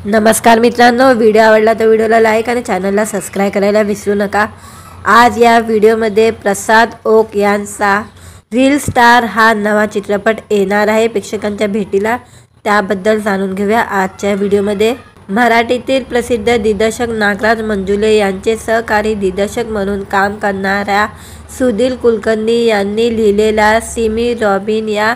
नमस्कार मित्रांनो, व्हिडिओ आवडला तर व्हिडिओला लाईक आणि चॅनलला सबस्क्राईब करायला विसरू नका। आज या व्हिडिओमध्ये प्रसाद ओक यांचा रील स्टार हा नवा चित्रपट येणार आहे प्रेक्षकांच्या भेटीला, त्याबद्दल जाणून घेऊया आजच्या व्हिडिओमध्ये। मराठीतील प्रसिद्ध दिग्दर्शक नागराज मंजुळे यांचे सहकारी दिग्दर्शक म्हणून काम करणाऱ्या सुधीर कुलकर्णी यांनी लिहिलेला सिमी रॉबिन या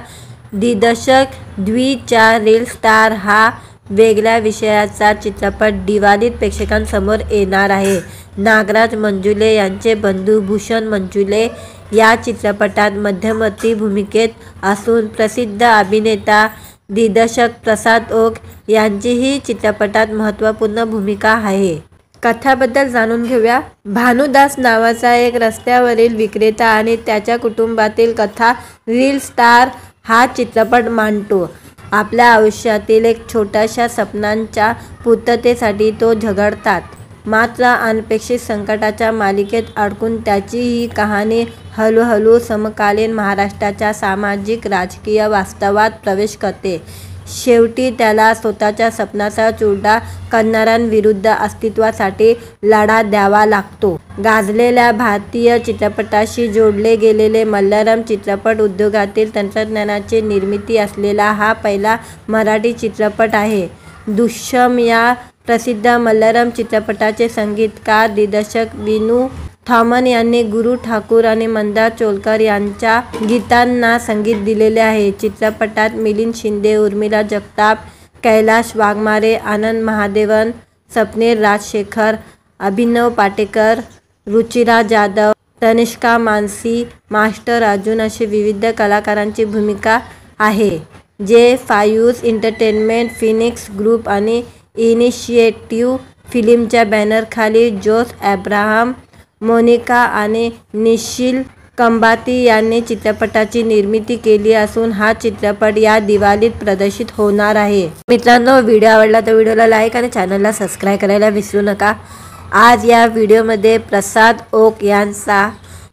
दिग्दर्शक द्वीच्या रील स्टार हा वेगळ्या विषयाचा चित्रपट दिवाळीत प्रेक्षकांसमोर येणार आहे। नागराज मंजुळे यांचे बंधू भूषण मंजुळे या चित्रपटात मध्यवर्ती भूमिकेत असून प्रसिद्ध अभिनेता दिग्दर्शक प्रसाद ओक यांचीही चित्रपटात महत्त्वपूर्ण भूमिका आहे। कथाबद्दल जाणून घेऊया। भानुदास नावाचा एक रस्त्यावरील विक्रेता आणि त्याच्या कुटुंबातील कथा रील स्टार हा चित्रपट मांडतो। आपल्या आयुष्यातील एक छोट्याशा स्वप्नांच्या पूर्ततेसाठी तो झगडतात, मात्र अनपेक्षित संकटाच्या मालिकेत अडकून त्याची ही कहाणी हळूहळू समकालीन महाराष्ट्राच्या सामाजिक राजकीय वास्तवात प्रवेश करते। शेवटी त्याला स्वतःच्या स्वप्नाचा चुरडा करणाऱ्यांविरुद्ध अस्तित्वासाठी लढा द्यावा लागतो। गाजलेल्या भारतीय चित्रपटाशी जोडले गेलेले मल्याळम चित्रपट उद्योगातील तंत्रज्ञानाची निर्मिती असलेला हा पहिला मराठी चित्रपट आहे। दृश्यम या प्रसिद्ध मल्याळम चित्रपटाचे संगीतकार दिग्दर्शक विनू थॉमन यांनी गुरु ठाकूर आणि मंदार चोलकर यांच्या गीतांना संगीत दिलेले आहे। चित्रपटात मिलिंद शिंदे, उर्मिला जगताप, कैलाश वाघमारे, आनंद महादेवन, स्वप्नील राजशेखर, अभिनव पाटेकर, रुचिरा जाधव, तनिष्का मानसी, मास्टर अर्जुन अशी विविध कलाकारांची भूमिका आहे, जे फायूज एंटरटेनमेंट, फिनिक्स ग्रुप आणि इनिशिएटिव्ह फिल्मच्या बॅनरखाली जोस अब्राहम, मोनिका आणि निशिल कंबाती यांनी चित्रपटाची निर्मिती केली असून हा चित्रपट या दिवाळीत प्रदर्शित होणार आहे। मित्रांनो, व्हिडिओ आवडला तर व्हिडिओला लाईक आणि चॅनलला सबस्क्राईब करायला विसरू नका। आज या व्हिडिओमध्ये प्रसाद ओक यांचा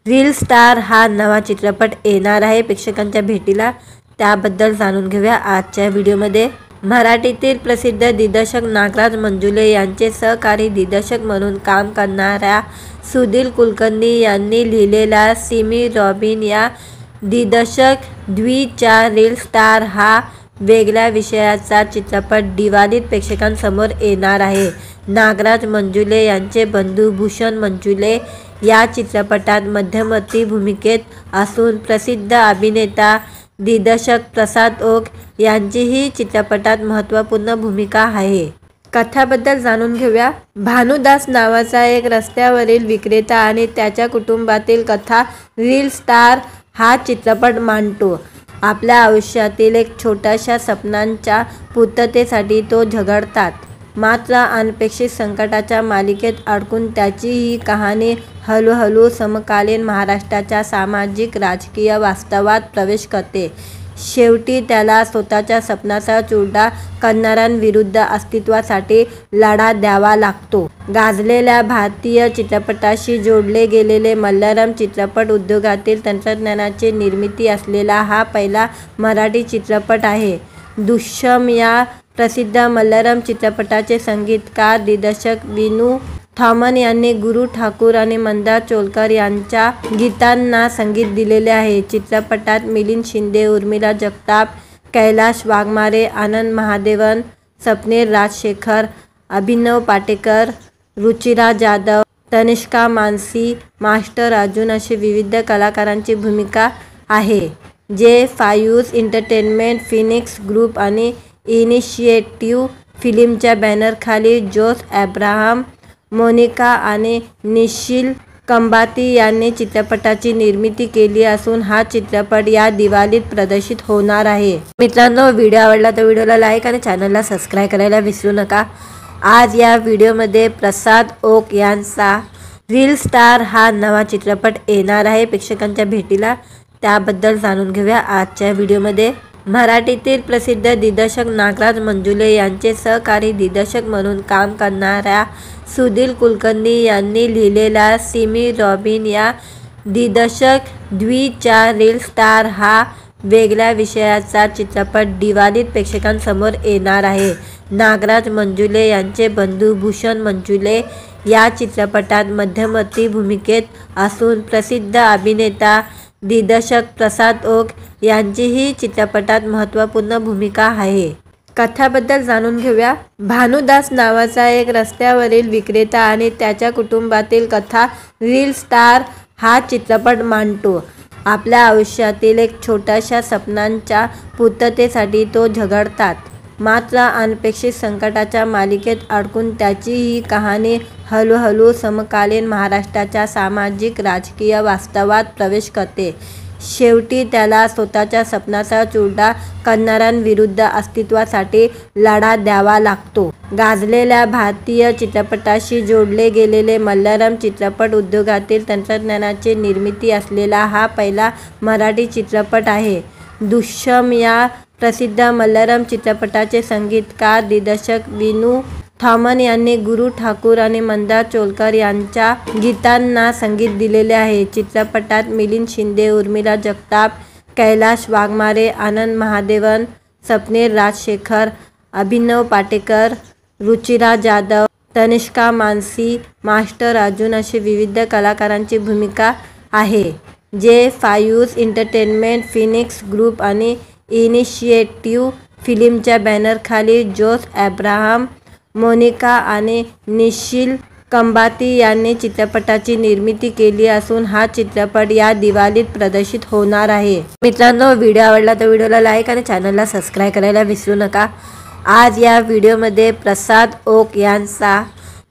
रील स्टार हा नवा चित्रपट येणार आहे प्रेक्षकांच्या भेटीला, त्याबद्दल जाणून घेऊया आजच्या व्हिडिओमध्ये। मराठीतील प्रसिद्ध दिग्दर्शक नागराज मंजुळे यांचे सहकारी दिग्दर्शक म्हणून काम करणाऱ्या सुधीर कुलकर्णी यांनी लिहिलेला सिमी रॉबिन या दिग्दर्शक द्वीच्या रील स्टार हा वेगळ्या विषयाचा चित्रपट दिवाळीत प्रेक्षकांसमोर येणार आहे। नागराज मंजुळे यांचे बंधू भूषण मंजुळे या चित्रपटात मध्यवर्ती भूमिकेत असून प्रसिद्ध अभिनेता दिग्दर्शक प्रसाद ओक यांचीही चित्रपटात महत्त्वपूर्ण भूमिका आहे। कथाबद्दल जाणून घेऊया। भानुदास नावाचा एक रस्त्यावरील विक्रेता आणि त्याच्या कुटुंबातील कथा रील स्टार हा चित्रपट मांडतो। आपल्या आयुष्यातील एक छोट्याशा स्वप्नांच्या पूर्ततेसाठी तो झगडतात, मात्र अनपेक्षित संकटाच्या मालिकेत अडकून त्याची ही कहाणी हळूहळू समकालीन महाराष्ट्राच्या सामाजिक राजकीय वास्तवात प्रवेश करते। शेवटी त्याला स्वतःच्या स्वप्नाचा चुरडा करणाऱ्यांविरुद्ध अस्तित्वासाठी लढा द्यावा लागतो। गाजलेल्या भारतीय चित्रपटाशी जोडले गेलेले मल्याळम चित्रपट उद्योगातील तंत्रज्ञानाची निर्मिती असलेला हा पहिला मराठी चित्रपट आहे। दृश्यम या प्रसिद्ध मल्याळम चित्रपटाचे संगीतकार दिग्दर्शक विनू थॉमन यांनी गुरु ठाकूर आणि मंदार चोलकर यांच्या गीतांना संगीत दिलेले आहे। चित्रपटात मिलिंद शिंदे, उर्मिला जगताप, कैलाश वाघमारे, आनंद महादेवन, स्वप्नील राजशेखर, अभिनव पाटेकर, रुचिरा जाधव, तनिष्का मानसी, मास्टर अर्जुन अशी विविध कलाकारांची भूमिका आहे, जे फायूज एंटरटेनमेंट, फिनिक्स ग्रुप आणि इनिशिएटिव्ह फिल्मच्या बॅनरखाली जोस अब्राहम, मोनिका आणि निशिल कंबाती यांनी चित्रपटाची निर्मिती केली असून हा चित्रपट या दिवाळीत प्रदर्शित होणार आहे। मित्रांनो, व्हिडिओ आवडला तर व्हिडिओला लाईक आणि चॅनलला सबस्क्राईब करायला विसरू नका। आज या व्हिडिओमध्ये प्रसाद ओक यांचा रील स्टार हा नवा चित्रपट येणार आहे प्रेक्षकांच्या भेटीला, त्याबद्दल जाणून घेऊया आजच्या व्हिडिओमध्ये। मराठीतील प्रसिद्ध दिग्दर्शक नागराज मंजुळे यांचे सहकारी दिग्दर्शक म्हणून काम करणाऱ्या सुधीर कुलकर्णी यांनी लिहिलेला सिमी रॉबिन या दिग्दर्शक द्वीच्या रील स्टार हा वेगळ्या विषयाचा चित्रपट दिवाळीत प्रेक्षकांसमोर येणार आहे. नागराज मंजुळे यांचे बंधू भूषण मंजुळे या चित्रपटात मध्यवर्ती भूमिकेत असून प्रसिद्ध अभिनेता दिग्दर्शक प्रसाद ओक यांचीही चित्रपटात महत्त्वपूर्ण भूमिका आहे. कथाबद्दल जाणून घेऊया. भानुदास नावाचा एक रस्त्यावरील विक्रेता आणि त्याच्या कुटुंबातील कथा रील स्टार हा चित्रपट मांडतो. आपल्या आयुष्यातील एक छोट्याशा स्वप्नांच्या पूर्ततेसाठी तो झगडतात. मात्र अनपेक्षित संकटाच्या मालिकेत अडकून त्याची ही कहाणी हळूहळू समकालीन महाराष्ट्राच्या सामाजिक राजकीय वास्तवात प्रवेश करते. शेवटी त्याला स्वतःच्या स्वप्नाचा चुरडा करणाऱ्यांविरुद्ध अस्तित्वासाठी लढा द्यावा लागतो. गाजलेल्या भारतीय चित्रपटाशी जोडले गेलेले मल्याळम चित्रपट उद्योगातील तंत्रज्ञानाची निर्मिती असलेला हा पहिला मराठी चित्रपट आहे. दृश्यम या प्रसिद्ध मल्याळम चित्रपटाचे संगीतकार दिग्दर्शक विनू थॉमन यांनी गुरु ठाकूर आणि मंदार चोलकर यांच्या गीतांना संगीत दिलेले आहे. चित्रपटात मिलिंद शिंदे, उर्मिला जगताप, कैलाश वाघमारे, आनंद महादेवन, स्वप्नील राजशेखर, अभिनव पाटेकर, रुचिरा जाधव, तनिष्का मानसी, मास्टर अर्जुन अशी विविध कलाकारांची भूमिका आहे. जे फायूज एंटरटेनमेंट, फिनिक्स ग्रुप आणि इनिशिएटिव्ह फिल्मच्या बॅनरखाली जोस अब्राहम, मोनिका आणि निशिल कंबाती यांनी चित्रपटाची निर्मिती केली असून हा चित्रपट या दिवाळीत प्रदर्शित होणार आहे. मित्रांनो, व्हिडिओ आवडला तर व्हिडिओला लाईक आणि चॅनलला सबस्क्राईब करायला विसरू नका. आज या व्हिडिओमध्ये प्रसाद ओक यांचा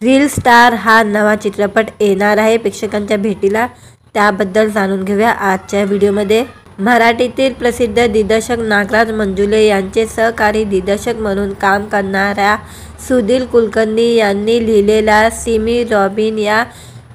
रील स्टार हा नवा चित्रपट येणार आहे प्रेक्षकांच्या भेटीला. त्याबद्दल जाणून घेऊया आजच्या व्हिडिओमध्ये. मराठीतील प्रसिद्ध दिग्दर्शक नागराज मंजुळे यांचे सहकारी दिग्दर्शक म्हणून काम करणाऱ्या सुधीर कुलकर्णी यांनी लिहिलेला सिमी रॉबिन या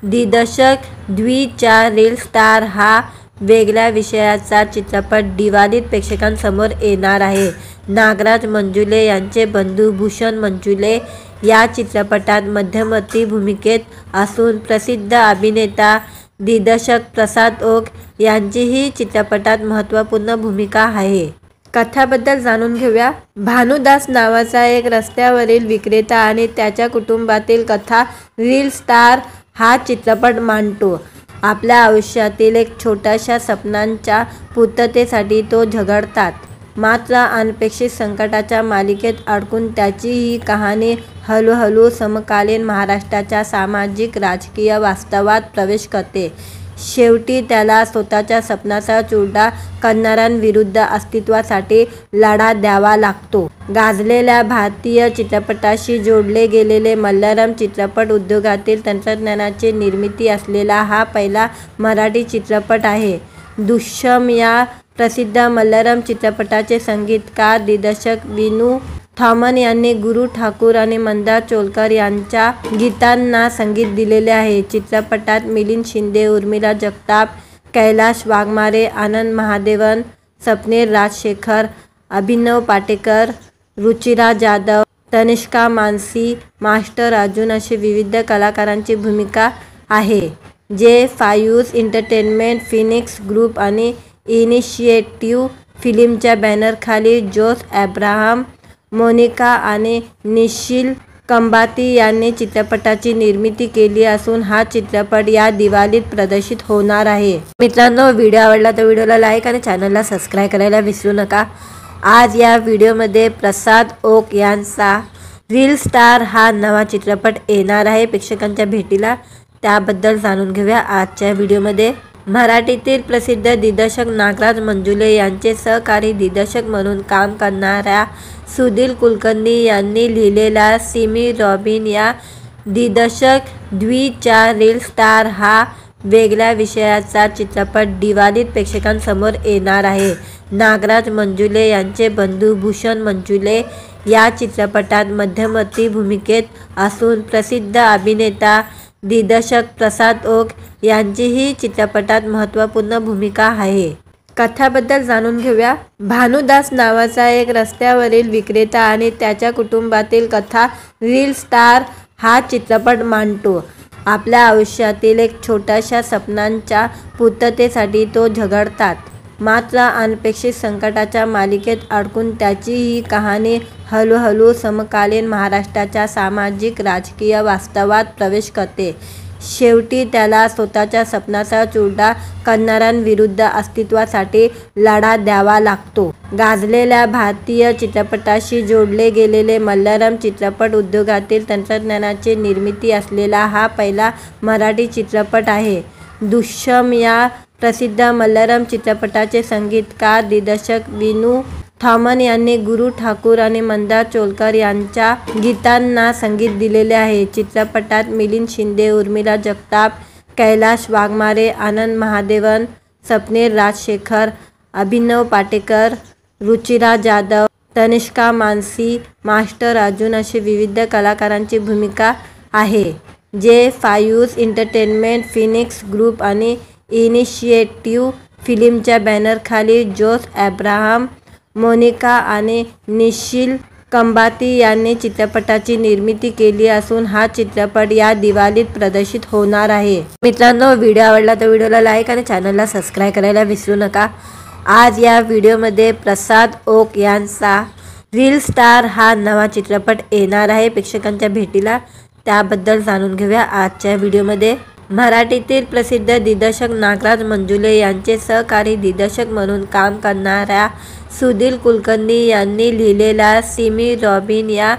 दिग्दर्शक द्वीच्या रील स्टार हा वेगळ्या विषयाचा चित्रपट दिवाळीत प्रेक्षकांसमोर येणार आहे. नागराज मंजुळे यांचे बंधू भूषण मंजुळे या चित्रपटात मध्यवर्ती भूमिकेत असून प्रसिद्ध अभिनेता दिग्दर्शक प्रसाद ओक यांचीही चित्रपटात महत्त्वपूर्ण भूमिका आहे. कथाबद्दल जाणून घेऊया. भानुदास नावाचा एक रस्त्यावरील विक्रेता आणि त्याच्या कुटुंबातील कथा रील स्टार हा चित्रपट मांडतो. आपल्या आयुष्यातील एक छोट्याशा स्वप्नांच्या पूर्ततेसाठी तो झगडतात. मात्र अनपेक्षित संकटाच्या मालिकेत अडकून त्याची ही कहाणी हळूहळू समकालीन महाराष्ट्राच्या सामाजिक राजकीय वास्तवात प्रवेश करते. शेवटी त्याला स्वतःच्या स्वप्नाचा चुरडा करणाऱ्यांविरुद्ध अस्तित्वासाठी लढा द्यावा लागतो. गाजलेल्या भारतीय चित्रपटाशी जोडले गेलेले मल्याळम चित्रपट उद्योगातील तंत्रज्ञानाची निर्मिती असलेला हा पहिला मराठी चित्रपट आहे. दृश्यम या प्रसिद्ध मल्याळम चित्रपटाचे संगीतकार दिग्दर्शक विनू थॉमन यांनी गुरु ठाकूर आणि मंदार चोलकर यांच्या गीतांना संगीत दिलेले आहे. चित्रपटात मिलिंद शिंदे, उर्मिला जगताप, कैलाश वाघमारे, आनंद महादेवन, स्वप्नील राजशेखर, अभिनव पाटेकर, रुचिरा जाधव, तनिष्का मानसी, मास्टर अर्जुन अशी विविध कलाकारांची भूमिका आहे. जे फायूज एंटरटेनमेंट, फिनिक्स ग्रुप आणि इनिशिएटिव्ह फिल्मच्या बॅनरखाली जोस अब्राहम, मोनिका आणि निशिल कंबाती यांनी चित्रपटाची निर्मिती केली असून हा चित्रपट या दिवाळीत प्रदर्शित होणार आहे. मित्रांनो, व्हिडिओ आवडला तर व्हिडिओला लाईक आणि चॅनलला सबस्क्राईब करायला विसरू नका. आज या व्हिडिओमध्ये प्रसाद ओक यांचा रील स्टार हा नवा चित्रपट येणार आहे प्रेक्षकांच्या भेटीला. त्याबद्दल जाणून घेऊया आजच्या व्हिडिओमध्ये. मराठीतील प्रसिद्ध दिग्दर्शक नागराज मंजुळे यांचे सहकारी दिग्दर्शक म्हणून काम करणाऱ्या सुधीर कुलकर्णी यांनी लिहिलेला सिमी रॉबिन या दिग्दर्शक द्वीच्या रील स्टार हा वेगळ्या विषयाचा चित्रपट दिवाळीत प्रेक्षकांसमोर येणार आहे. नागराज मंजुळे यांचे बंधू भूषण मंजुळे या चित्रपटात मध्यवर्ती भूमिकेत असून प्रसिद्ध अभिनेता दिग्दर्शक प्रसाद ओक यांचीही चित्रपटात महत्त्वपूर्ण भूमिका आहे. कथाबद्दल जाणून घेऊया. भानुदास नावाचा एक रस्त्यावरील विक्रेता आणि त्याच्या कुटुंबातील कथा रील स्टार हा चित्रपट मांडतो. आपल्या आयुष्यातील एक छोट्याशा स्वप्नांच्या पूर्ततेसाठी तो झगडतात. मात्र अनपेक्षित संकटाच्या मालिकेत अडकून त्याची ही कहाणी हळूहळू समकालीन महाराष्ट्राच्या सामाजिक राजकीय वास्तवात प्रवेश करते. शेवटी त्याला स्वतःच्या स्वप्नाचा चुरडा करणाऱ्यांविरुद्ध अस्तित्वासाठी लढा द्यावा लागतो. गाजलेल्या भारतीय चित्रपटाशी जोडले गेलेले मल्याळम चित्रपट उद्योगातील तंत्रज्ञानाची निर्मिती असलेला हा पहिला मराठी चित्रपट आहे. दृश्यम या प्रसिद्ध मल्याळम चित्रपटाचे संगीतकार दिग्दर्शक विनू थॉमन यांनी गुरु ठाकूर आणि मंदार चोलकर यांच्या गीतांना संगीत दिलेले आहे. चित्रपटात मिलिंद शिंदे, उर्मिला जगताप, कैलाश वाघमारे, आनंद महादेवन, स्वप्नील राजशेखर, अभिनव पाटेकर, रुचिरा जाधव, तनिष्का मानसी, मास्टर अर्जुन अशी विविध कलाकारांची भूमिका आहे. जे फायूज एंटरटेनमेंट, फिनिक्स ग्रुप आणि इनिशिएटिव्ह फिल्मच्या बॅनरखाली जोस अब्राहम, मोनिका आणि निशिल कंबाती यांनी चित्रपटाची निर्मिती केली असून हा चित्रपट या दिवाळीत प्रदर्शित होणार आहे. मित्रांनो, व्हिडिओ आवडला तर व्हिडिओला लाईक आणि चॅनलला सबस्क्राईब करायला विसरू नका. आज या व्हिडिओमध्ये प्रसाद ओक यांचा रील स्टार हा नवा चित्रपट येणार आहे प्रेक्षकांच्या भेटीला. त्याबद्दल जाणून घेऊया आजच्या व्हिडिओमध्ये. मराठीतील प्रसिद्ध दिग्दर्शक नागराज मंजुळे यांचे सहकारी दिग्दर्शक म्हणून काम करणाऱ्या सुधीर कुलकर्णी यांनी लिहिलेला सिमी रॉबिन या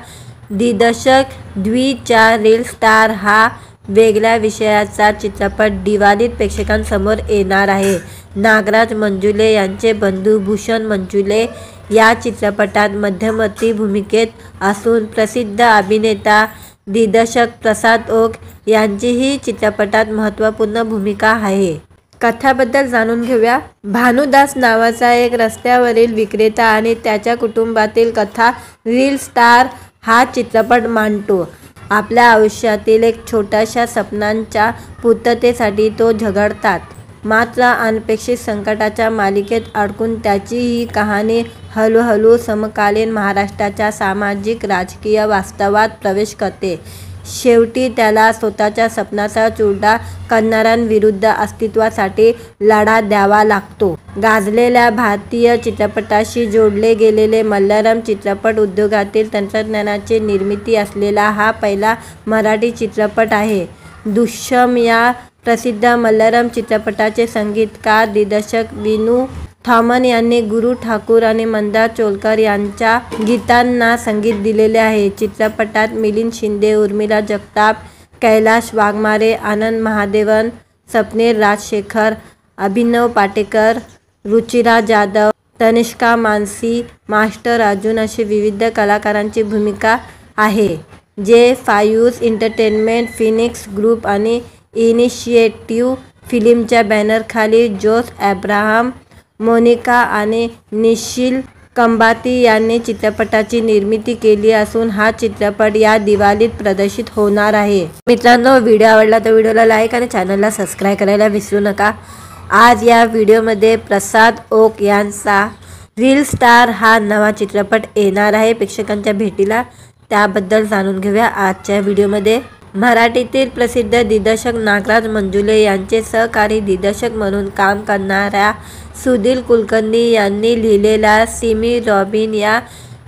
दिग्दर्शक द्वीच्या रील स्टार हा वेगळ्या विषयाचा चित्रपट दिवाळीत प्रेक्षकांसमोर येणार आहे. नागराज मंजुळे यांचे बंधू भूषण मंजुळे या चित्रपटात मध्यवर्ती भूमिकेत असून प्रसिद्ध अभिनेता दिग्दर्शक प्रसाद ओक यांचीही चित्रपटात महत्त्वपूर्ण भूमिका आहे. कथाबद्दल जाणून घेऊया. भानुदास नावाचा एक रस्त्यावरील विक्रेता आणि त्याच्या कुटुंबातील कथा रील स्टार हा चित्रपट मांडतो. आपल्या आयुष्यातील एक छोट्याशा स्वप्नांच्या पूर्ततेसाठी तो झगडतात. मात्र अनपेक्षित संकटाच्या मालिकेत अडकून त्याची ही कहाणी हळूहळू समकालीन महाराष्ट्राच्या सामाजिक राजकीय वास्तवात प्रवेश करते. शेवटी त्याला स्वतःच्या स्वप्नाचा चुरडा करणाऱ्यांविरुद्ध अस्तित्वासाठी लढा द्यावा लागतो. गाजलेल्या भारतीय चित्रपटाशी जोडले गेलेले मल्याळम चित्रपट उद्योगातील तंत्रज्ञानाची निर्मिती असलेला हा पहिला मराठी चित्रपट आहे. दृश्यम या प्रसिद्ध मल्याळम चित्रपटाचे संगीतकार दिग्दर्शक विनू थॉमन यांनी गुरु ठाकूर आणि मंदार चोलकर यांच्या गीतांना संगीत दिलेले आहे. चित्रपटात मिलिंद शिंदे, उर्मिला जगताप, कैलाश वाघमारे, आनंद महादेवन, स्वप्नील राजशेखर, अभिनव पाटेकर, रुचिरा जाधव, तनिष्का मानसी, मास्टर अर्जुन अशी विविध कलाकारांची भूमिका आहे. जे फायूज एंटरटेनमेंट, फिनिक्स ग्रुप आणि इनिशिएटिव्ह फिल्मच्या बॅनरखाली जोस अब्राहम, मोनिका आणि निशिल कंबाती यांनी चित्रपटाची निर्मिती केली असून हा चित्रपट या दिवाळीत प्रदर्शित होणार आहे. मित्रांनो, व्हिडिओ आवडला तर व्हिडिओला लाईक आणि चॅनलला सबस्क्राईब करायला विसरू नका. आज या व्हिडिओमध्ये प्रसाद ओक यांचा रील स्टार हा नवा चित्रपट येणार आहे प्रेक्षकांच्या भेटीला. त्याबद्दल जाणून घेऊया आजच्या व्हिडिओमध्ये. मराठीतील प्रसिद्ध दिग्दर्शक नागराज मंजुळे यांचे सहकारी दिग्दर्शक म्हणून काम करणाऱ्या सुधीर कुलकर्णी यांनी लिहिलेला सिमी रॉबिन या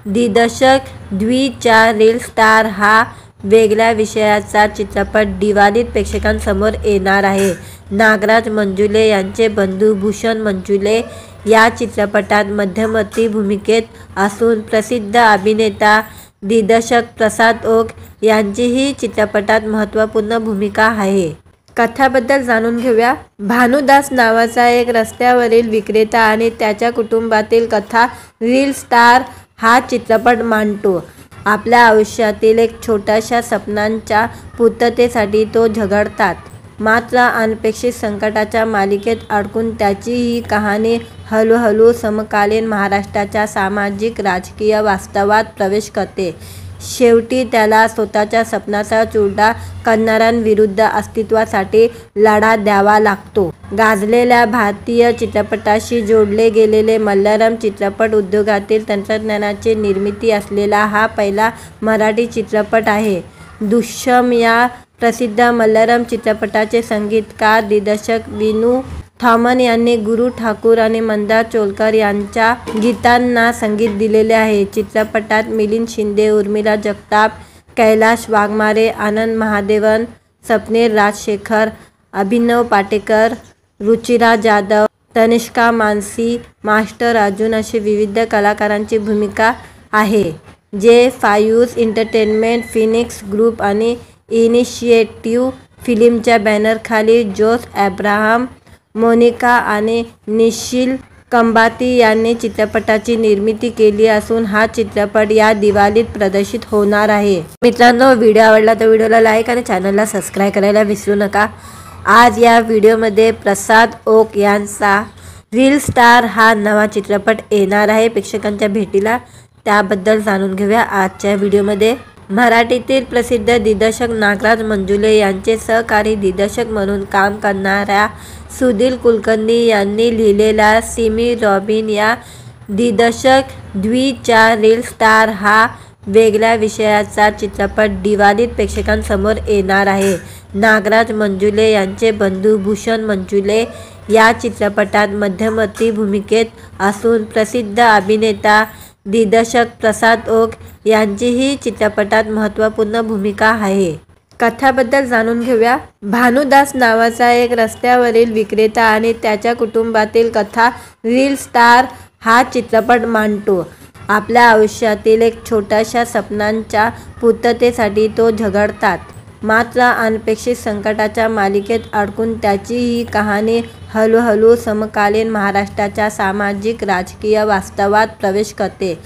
दिग्दर्शक द्वीच्या रील स्टार हा वेगळ्या विषयाचा चित्रपट दिवाळीत प्रेक्षकांसमोर येणार आहे. नागराज मंजुळे यांचे बंधू भूषण मंजुळे या चित्रपटात मध्यवर्ती भूमिकेत असून प्रसिद्ध अभिनेता दिग्दर्शक प्रसाद ओक यांचीही चित्रपटात महत्त्वपूर्ण भूमिका आहे. कथाबद्दल जाणून घेऊया. भानुदास नावाचा एक रस्त्यावरील विक्रेता आणि त्याच्या कुटुंबातील कथा रील स्टार हा चित्रपट मांडतो. आपल्या आयुष्यातील एक छोट्याशा स्वप्नांच्या पूर्ततेसाठी तो झगडतात. मात्र अनपेक्षित संकटाच्या मालिकेत अडकून त्याची ही कहाणी हळूहळू समकालीन महाराष्ट्राच्या सामाजिक राजकीय वास्तवात प्रवेश करते. शेवटी त्याला स्वतःच्या स्वप्नाचा चुरडा करणाऱ्यांविरुद्ध अस्तित्वासाठी लढा द्यावा लागतो. गाजलेल्या भारतीय चित्रपटाशी जोडले गेलेले मल्याळम चित्रपट उद्योगातील तंत्रज्ञानाची निर्मिती असलेला हा पहिला मराठी चित्रपट आहे. दृश्यम या प्रसिद्ध मल्याळम चित्रपटाचे संगीतकार दिग्दर्शक विनू थॉमन यांनी गुरु ठाकूर आणि मंदार चोलकर यांच्या गीतांना संगीत दिलेले आहे. चित्रपटात मिलिंद शिंदे, उर्मिला जगताप, कैलाश वाघमारे, आनंद महादेवन, स्वप्नील राजशेखर, अभिनव पाटेकर, रुचिरा जाधव, तनिष्का मानसी, मास्टर अर्जुन अशी विविध कलाकारांची भूमिका आहे. जे फायूज एंटरटेनमेंट, फिनिक्स ग्रुप आणि इनिशिएटिव्ह फिल्मच्या बॅनरखाली जोस अब्राहम, मोनिका आणि निशिल कंबाती यांनी चित्रपटाची निर्मिती केली असून हा चित्रपट या दिवाळीत प्रदर्शित होणार आहे. मित्रांनो, व्हिडिओ आवडला तर व्हिडिओला लाईक आणि चॅनलला सबस्क्राईब करायला विसरू नका. आज या व्हिडिओमध्ये प्रसाद ओक यांचा रील स्टार हा नवा चित्रपट येणार आहे प्रेक्षकांच्या भेटीला. त्याबद्दल जाणून घेऊया आजच्या व्हिडिओमध्ये. मराठीतील प्रसिद्ध दिग्दर्शक नागराज मंजुळे यांचे सहकारी दिग्दर्शक म्हणून काम करणाऱ्या सुधीर कुलकर्णी यांनी लिहिलेला सिमी रॉबिन या दिग्दर्शक द्वीच्या रील स्टार हा वेगळ्या विषयाचा चित्रपट दिवाळीत प्रेक्षकांसमोर येणार आहे. नागराज मंजुळे यांचे बंधू भूषण मंजुळे या चित्रपटात मध्यवर्ती भूमिकेत असून प्रसिद्ध अभिनेता दिग्दर्शक प्रसाद ओक यांचीही चित्रपटात महत्त्वपूर्ण भूमिका आहे. कथाबद्दल जाणून घेऊया. भानुदास नावाचा एक रस्त्यावरील विक्रेता आणि त्याच्या कुटुंबातील कथा रील स्टार हा चित्रपट मांडतो. आपल्या आयुष्यातील एक छोट्याशा स्वप्नांच्या पूर्ततेसाठी तो झगडतात. मात्र अनपेक्षित संकटाच्या मालिकेत अडकून त्याची ही कहाणी हळूहळू समकालीन महाराष्ट्राच्या सामाजिक राजकीय वास्तवात प्रवेश करते.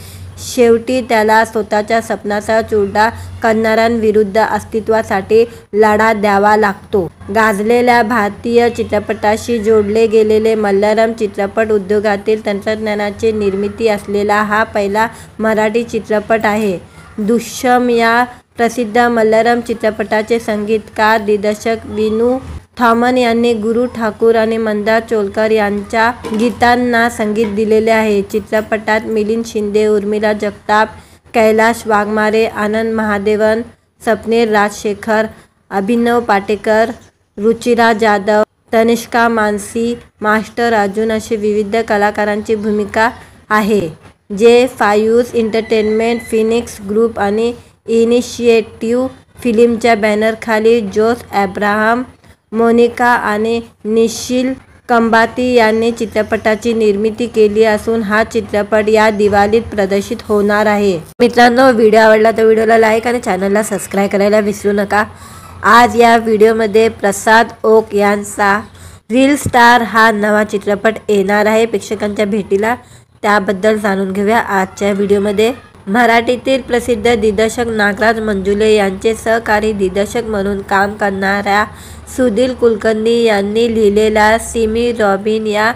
शेवटी त्याला स्वतःच्या स्वप्नाचा चुरडा करणाऱ्यांविरुद्ध अस्तित्वासाठी लढा द्यावा लागतो. गाजलेल्या भारतीय चित्रपटाशी जोडले गेलेले मल्याळम चित्रपट उद्योगातील तंत्रज्ञानाची निर्मिती असलेला हा पहिला मराठी चित्रपट आहे. दृश्यम या प्रसिद्ध मल्याळम चित्रपटाचे संगीतकार दिग्दर्शक विनू थॉमन यांनी गुरु ठाकूर आणि मंदार चोलकर यांच्या गीतांना संगीत दिलेले आहे. चित्रपटात मिलिंद शिंदे, उर्मिला जगताप, कैलाश वाघमारे, आनंद महादेवन, स्वप्नील राजशेखर, अभिनव पाटेकर, रुचिरा जाधव, तनिष्का मानसी, मास्टर अर्जुन अशी विविध कलाकारांची भूमिका आहे. जे फायूज एंटरटेनमेंट, फिनिक्स ग्रुप आणि इनिशिएटिव्ह फिल्मच्या बॅनरखाली जोस अब्राहम, मोनिका आणि निशिल कंबाती यांनी चित्रपटाची निर्मिती केली असून हा चित्रपट या दिवाळीत प्रदर्शित होणार आहे. मित्रांनो, व्हिडिओ आवडला तर व्हिडिओला लाईक आणि चॅनलला सबस्क्राईब करायला विसरू नका. आज या व्हिडिओमध्ये प्रसाद ओक यांचा रील स्टार हा नवा चित्रपट येणार आहे प्रेक्षकांच्या भेटीला. त्याबद्दल जाणून घेऊया आजच्या व्हिडिओमध्ये. मराठीतील प्रसिद्ध दिग्दर्शक नागराज मंजुळे यांचे सहकारी दिग्दर्शक म्हणून काम करणाऱ्या सुधीर कुलकर्णी यांनी लिहिलेला सिमी रॉबिन या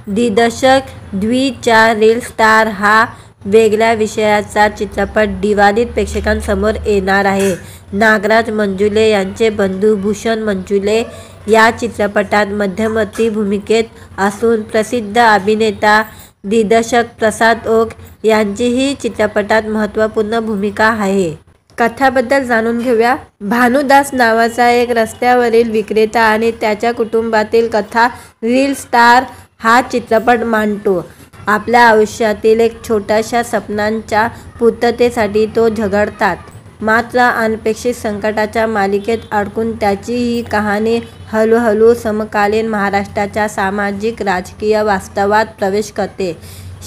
दिग्दर्शक द्वीच्या रील स्टार हा वेगळ्या विषयाचा चित्रपट दिवाळीत प्रेक्षकांसमोर येणार आहे. नागराज मंजुळे यांचे बंधू भूषण मंजुळे या चित्रपटात मध्यवर्ती भूमिकेत असून प्रसिद्ध अभिनेता दिग्दर्शक प्रसाद ओक यांचीही चित्रपटात महत्त्वपूर्ण भूमिका आहे. कथाबद्दल जाणून घेऊया. भानुदास नावाचा एक रस्त्यावरील विक्रेता आणि त्याच्या कुटुंबातील कथा रील स्टार हा चित्रपट मांडतो. आपल्या आयुष्यातील एक छोट्याशा स्वप्नांच्या पूर्ततेसाठी तो झगडतात. मात्र अनपेक्षित संकटाच्या मालिकेत अडकून त्याची ही कहाणी हळूहळू समकालीन महाराष्ट्राच्या सामाजिक राजकीय वास्तवात प्रवेश करते.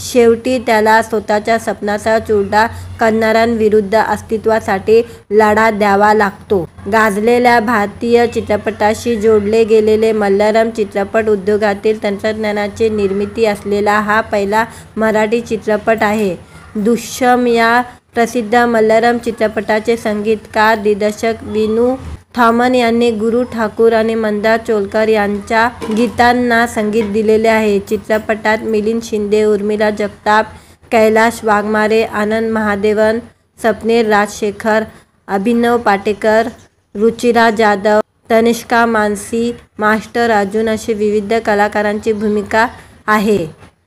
शेवटी त्याला स्वतःच्या स्वप्नाचा चुरडा करणाऱ्यांविरुद्ध अस्तित्वासाठी लढा द्यावा लागतो. गाजलेल्या भारतीय चित्रपटाशी जोडले गेलेले मल्याळम चित्रपट उद्योगातील तंत्रज्ञानाची निर्मिती असलेला हा पहिला मराठी चित्रपट आहे. दृश्यम या प्रसिद्ध मल्याळम चित्रपटाचे संगीतकार दिग्दर्शक विनू थॉमन यांनी गुरु ठाकूर आणि मंदार चोलकर यांच्या गीतांना संगीत दिलेले आहे. चित्रपटात मिलिंद शिंदे, उर्मिला जगताप, कैलाश वाघमारे, आनंद महादेवन, स्वप्नील राजशेखर, अभिनव पाटेकर, रुचिरा जाधव, तनिष्का मानसी, मास्टर अर्जुन अशी विविध कलाकारांची भूमिका आहे.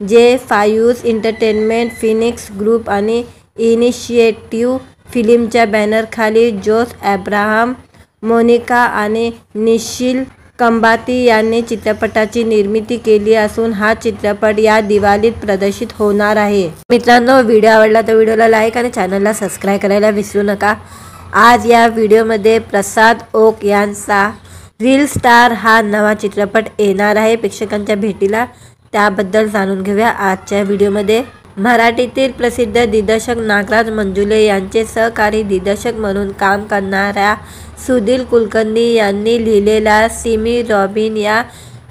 जे फायूज एंटरटेनमेंट, फिनिक्स ग्रुप आणि इनिशिएटिव्ह फिल्मच्या बॅनरखाली जोस अब्राहम, मोनिका आणि निशिल कंबाती यांनी चित्रपटाची निर्मिती केली असून हा चित्रपट या दिवाळीत प्रदर्शित होणार आहे। मित्रांनो, व्हिडिओ आवडला तर व्हिडिओला लाईक आणि चॅनलला सबस्क्राईब करायला विसरू नका। आज या व्हिडिओमध्ये प्रसाद ओक यांचा रील स्टार हा नवा चित्रपट येणार आहे प्रेक्षकांच्या भेटीला, त्याबद्दल जाणून घेऊया आजच्या व्हिडिओमध्ये। मराठीतील प्रसिद्ध दिग्दर्शक नागराज मंजुळे यांचे सहकारी दिग्दर्शक म्हणून काम करणाऱ्या सुधीर कुलकर्णी यांनी लिहिलेला सिमी रॉबिन या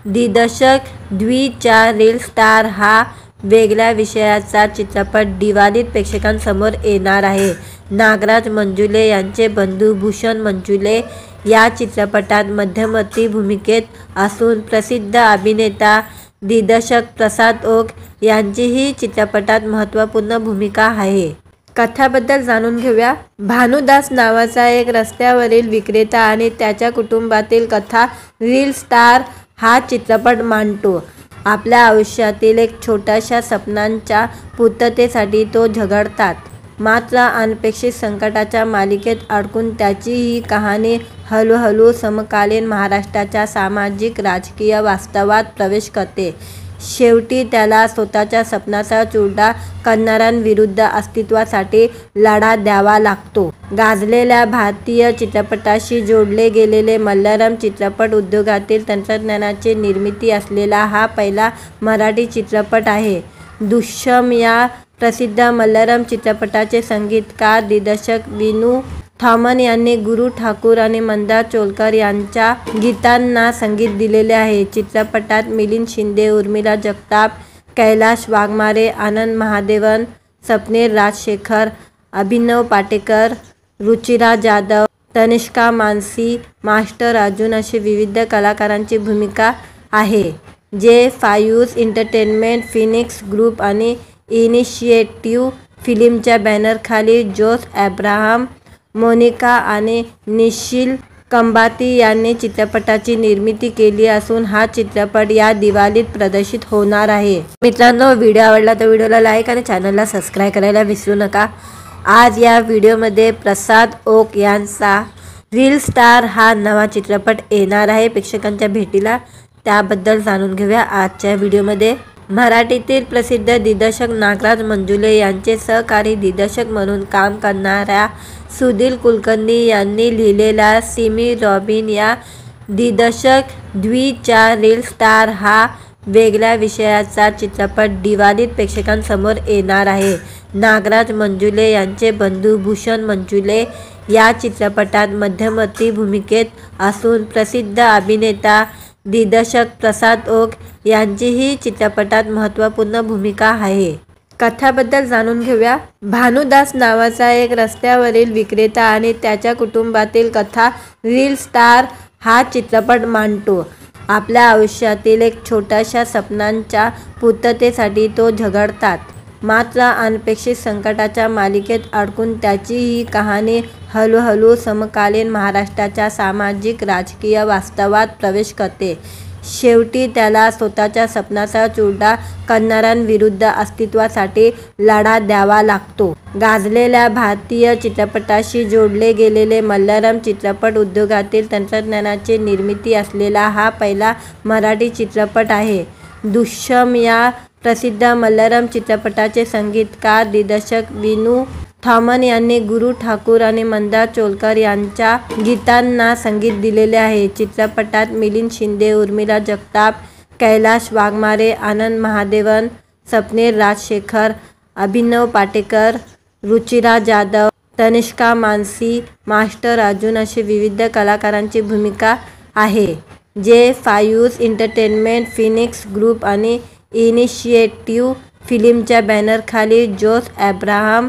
दिग्दर्शक द्वीच्या रील स्टार हा वेगळ्या विषयाचा चित्रपट दिवाळीत प्रेक्षकांसमोर येणार आहे। नागराज मंजुळे यांचे बंधू भूषण मंजुळे या चित्रपटात मध्यवर्ती भूमिकेत असून प्रसिद्ध अभिनेता दिग्दर्शक प्रसाद ओक यांचीही चित्रपटात महत्त्वपूर्ण भूमिका आहे। कथाबद्दल जाणून घेऊया। भानुदास नावाचा एक रस्त्यावरील विक्रेता आणि त्याच्या कुटुंबातील कथा रील स्टार हा चित्रपट मांडतो। आपल्या आयुष्यातील एक छोट्याशा स्वप्नांच्या पूर्ततेसाठी तो झगडतात, मात्र अनपेक्षित संकटाच्या मालिकेत अडकून त्याची ही कहाणी हळूहळू समकालीन महाराष्ट्राच्या सामाजिक राजकीय वास्तवात प्रवेश करते। शेवटी त्याला स्वतःच्या स्वप्नाचा चुरडा करणाऱ्यांविरुद्ध अस्तित्वासाठी लढा द्यावा लागतो। गाजलेल्या भारतीय चित्रपटाशी जोडले गेलेले मल्याळम चित्रपट उद्योगातील तंत्रज्ञानाची निर्मिती असलेला हा पहिला मराठी चित्रपट आहे। दृश्यम या प्रसिद्ध मल्याळम चित्रपटाचे संगीतकार दिग्दर्शक विनू थॉमन यांनी गुरु ठाकूर आणि मंदार चोलकर यांच्या गीतांना संगीत दिलेले आहे। चित्रपटात मिलिंद शिंदे, उर्मिला जगताप, कैलाश वाघमारे, आनंद महादेवन, स्वप्नील राजशेखर, अभिनव पाटेकर, रुचिरा जाधव, तनिष्का मानसी, मास्टर अर्जुन अशी विविध कलाकारांची भूमिका आहे, जे फायूज एंटरटेनमेंट, फिनिक्स ग्रुप आणि इनिशिएटिव्ह फिल्मच्या बॅनरखाली जोस अब्राहम, मोनिका आणि निशिल कंबाती यांनी चित्रपटाची निर्मिती केली असून हा चित्रपट या दिवाळीत प्रदर्शित होणार आहे। मित्रांनो, व्हिडिओ आवडला तर व्हिडिओला लाईक आणि चॅनलला सबस्क्राईब करायला विसरू नका। आज या व्हिडिओमध्ये प्रसाद ओक यांचा रील स्टार हा नवा चित्रपट येणार आहे प्रेक्षकांच्या भेटीला, त्याबद्दल जाणून घेऊया आजच्या व्हिडिओमध्ये। मराठीतील प्रसिद्ध दिग्दर्शक नागराज मंजुळे यांचे सहकारी दिग्दर्शक म्हणून काम करणाऱ्या सुधीर कुलकर्णी यांनी लिहिलेला सिमी रॉबिन या दिग्दर्शक द्वीच्या रील स्टार हा वेगळ्या विषयाचा चित्रपट दिवाळीत प्रेक्षकांसमोर येणार आहे। नागराज मंजुळे यांचे बंधू भूषण मंजुळे या चित्रपटात मध्यवर्ती भूमिकेत असून प्रसिद्ध अभिनेता दिग्दर्शक प्रसाद ओक यांचीही चित्रपटात महत्त्वपूर्ण भूमिका आहे। कथाबद्दल जाणून घेऊया। भानुदास नावाचा एक रस्त्यावरील विक्रेता आणि त्याच्या कुटुंबातील कथा रील स्टार हा चित्रपट मांडतो। आपल्या आयुष्यातील एक छोट्याशा स्वप्नांच्या पूर्ततेसाठी तो झगडतात, मात्र अनपेक्षित संकटाच्या मालिकेत अडकून त्याची ही कहाणी हळूहळू समकालीन महाराष्ट्राच्या सामाजिक राजकीय वास्तवात प्रवेश करते। शेवटी त्याला स्वतःच्या स्वप्नाचा चुरडा करणाऱ्यांविरुद्ध अस्तित्वासाठी लढा द्यावा लागतो। गाजलेल्या भारतीय चित्रपटाशी जोडले गेलेले मल्याळम चित्रपट उद्योगातील तंत्रज्ञानाची निर्मिती असलेला हा पहिला मराठी चित्रपट आहे। दृश्यम या प्रसिद्ध मल्याळम चित्रपटाचे संगीतकार दिग्दर्शक विनू थॉमन यांनी गुरु ठाकूर आणि मंदार चोलकर यांच्या गीतांना संगीत दिलेले आहे। चित्रपटात मिलिंद शिंदे, उर्मिला जगताप, कैलाश वाघमारे, आनंद महादेवन, स्वप्नील राजशेखर, अभिनव पाटेकर, रुचिरा जाधव, तनिष्का मानसी, मास्टर अर्जुन अशी विविध कलाकारांची भूमिका आहे, जे फायूज एंटरटेनमेंट, फिनिक्स ग्रुप आणि इनिशिएटिव्ह फिल्मच्या बॅनरखाली जोस अब्राहम,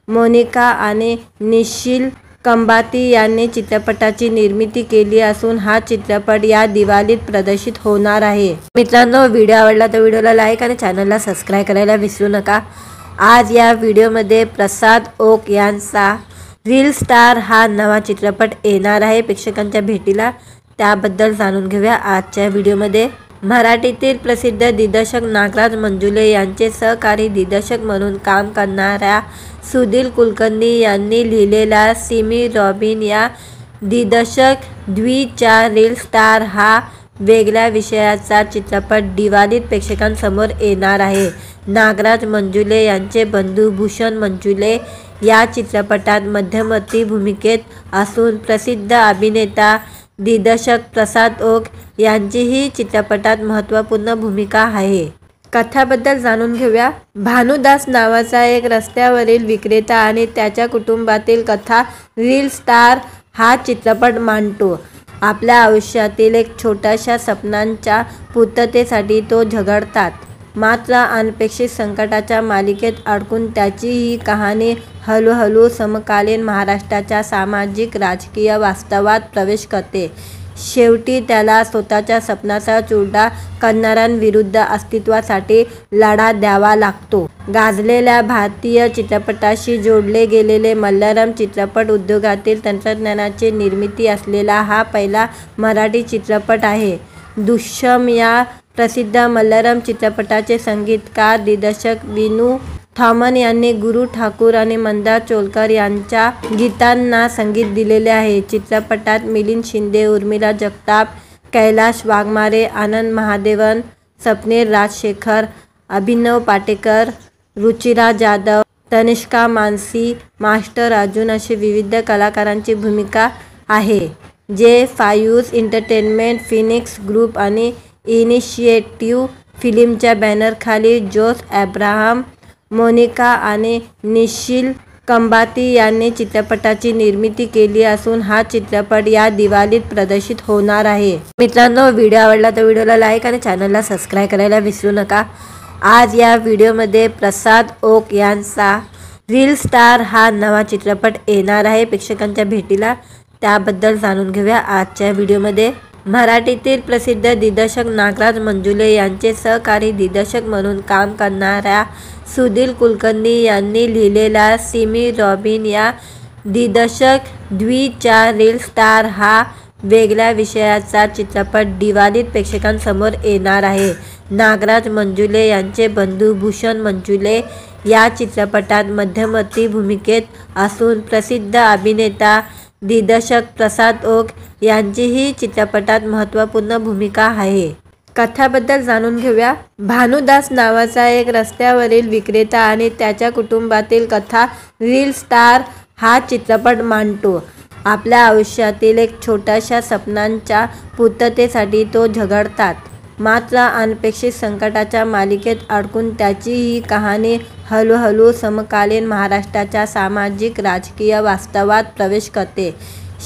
मोनिका आणि निशिल कंबाती यांनी चित्रपटाची निर्मिती केली असून हा चित्रपट या दिवाळीत प्रदर्शित होणार आहे। मित्रांनो, व्हिडिओ आवडला तर व्हिडिओला लाईक आणि चॅनलला सबस्क्राईब करायला विसरू नका। आज या व्हिडिओमध्ये प्रसाद ओक यांचा रील स्टार हा नवा चित्रपट येणार आहे प्रेक्षकांच्या भेटीला, त्याबद्दल जाणून घेऊया आजच्या व्हिडिओमध्ये। मराठीतील प्रसिद्ध दिग्दर्शक नागराज मंजुळे यांचे सहकारी दिग्दर्शक म्हणून काम करणाऱ्या सुधीर कुलकर्णी यांनी लिहिलेला सिमी रॉबिन या दिग्दर्शक द्वीच्या रील स्टार हा वेगळ्या विषयाचा चित्रपट दिवाळीत प्रेक्षकांसमोर येणार आहे. नागराज मंजुळे यांचे बंधू भूषण मंजुळे या चित्रपटात मध्यवर्ती भूमिकेत असून प्रसिद्ध अभिनेता दिग्दर्शक प्रसाद ओक यांचीही चित्रपटात महत्त्वपूर्ण भूमिका आहे. कथाबद्दल जाणून घेऊया. भानुदास नावाचा एक रस्त्यावरील विक्रेता आणि त्याच्या कुटुंबातील कथा रील स्टार हा चित्रपट मांडतो. आपल्या आयुष्यातील एक छोट्याशा स्वप्नांच्या पूर्ततेसाठी तो झगडतात. मात्र अनपेक्षित संकटाच्या मालिकेत अडकून त्याची ही कहाणी हळूहळू समकालीन महाराष्ट्राच्या सामाजिक राजकीय वास्तवात प्रवेश करते. शेवटी त्याला स्वतःच्या स्वप्नाचा चुरडा करणाऱ्यांविरुद्ध अस्तित्वासाठी लढा द्यावा लागतो. गाजलेल्या भारतीय चित्रपटाशी जोडले गेलेले मल्याळम चित्रपट उद्योगातील तंत्रज्ञानाची निर्मिती असलेला हा पहिला मराठी चित्रपट आहे. दृश्यम या प्रसिद्ध मल्याळम चित्रपटाचे संगीतकार दिग्दर्शक विनू थॉमन यांनी गुरु ठाकूर आणि मंदार चोलकर यांच्या गीतांना संगीत दिलेले आहे. चित्रपटात मिलिंद शिंदे, उर्मिला जगताप, कैलाश वाघमारे, आनंद महादेवन, स्वप्नील राजशेखर, अभिनव पाटेकर, रुचिरा जाधव, तनिष्का मानसी, मास्टर अर्जुन अशी विविध कलाकारांची भूमिका आहे. जे फायूज एंटरटेनमेंट, फिनिक्स ग्रुप आणि इनिशिएटिव्ह फिल्मच्या बॅनरखाली जोस अब्राहम, मोनिका आणि निशिल कंबाती यांनी चित्रपटाची निर्मिती केली असून हा चित्रपट या दिवाळीत प्रदर्शित होणार आहे. मित्रांनो, व्हिडिओ आवडला तर व्हिडिओला लाईक आणि चॅनलला सबस्क्राईब करायला विसरू नका. आज या व्हिडिओमध्ये प्रसाद ओक यांचा रील स्टार हा नवा चित्रपट येणार आहे प्रेक्षकांच्या भेटीला. त्याबद्दल जाणून घेऊया आजच्या व्हिडिओमध्ये. मराठीतील प्रसिद्ध दिग्दर्शक नागराज मंजुळे यांचे सहकारी दिग्दर्शक म्हणून काम करणाऱ्या सुधीर कुलकर्णी यांनी लिहिलेला सिमी रॉबिन या दिग्दर्शक द्वीच्या रील स्टार हा वेगळ्या विषयाचा चित्रपट दिवाळीत प्रेक्षकांसमोर येणार आहे. नागराज मंजुळे यांचे बंधू भूषण मंजुळे या चित्रपटात मध्यवर्ती भूमिकेत असून प्रसिद्ध अभिनेता दिग्दर्शक प्रसाद ओक यांचीही चित्रपटात महत्त्वपूर्ण भूमिका आहे. कथाबद्दल जाणून घेऊया. भानुदास नावाचा एक रस्त्यावरील विक्रेता आणि त्याच्या कुटुंबातील कथा रील स्टार हा चित्रपट मांडतो. आपल्या आयुष्यातील एक छोट्याशा स्वप्नांच्या पूर्ततेसाठी तो झगडतात. मात्र अनपेक्षित संकटाच्या मालिकेत अडकून त्याची ही कहाणी हळूहळू समकालीन महाराष्ट्राच्या सामाजिक राजकीय वास्तवात प्रवेश करते.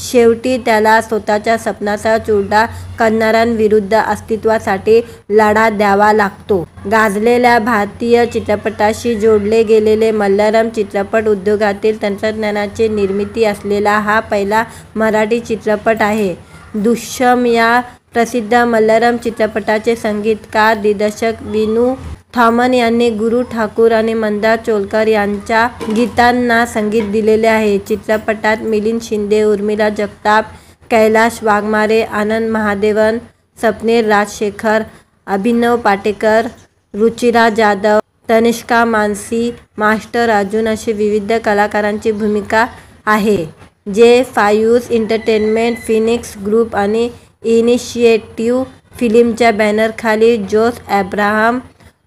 शेवटी त्याला स्वतःच्या स्वप्नाचा चुरडा करणाऱ्यांविरुद्ध अस्तित्वासाठी लढा द्यावा लागतो. गाजलेल्या भारतीय चित्रपटाशी जोडले गेलेले मल्याळम चित्रपट उद्योगातील तंत्रज्ञानाची निर्मिती असलेला हा पहिला मराठी चित्रपट आहे. दृश्यम या प्रसिद्ध मल्याळम चित्रपटाचे संगीतकार दिग्दर्शक विनू थॉमन यांनी गुरु ठाकूर आणि मंदार चोलकर यांच्या गीतांना संगीत दिलेले आहे. चित्रपटात मिलिंद शिंदे, उर्मिला जगताप, कैलाश वाघमारे, आनंद महादेवन, स्वप्नील राजशेखर, अभिनव पाटेकर, रुचिरा जाधव, तनिष्का मानसी, मास्टर अर्जुन अशी विविध कलाकारांची भूमिका आहे. जे फायूज एंटरटेनमेंट, फिनिक्स ग्रुप आणि इनिशिएटिव्ह फिल्मच्या बॅनरखाली जोस अब्राहम,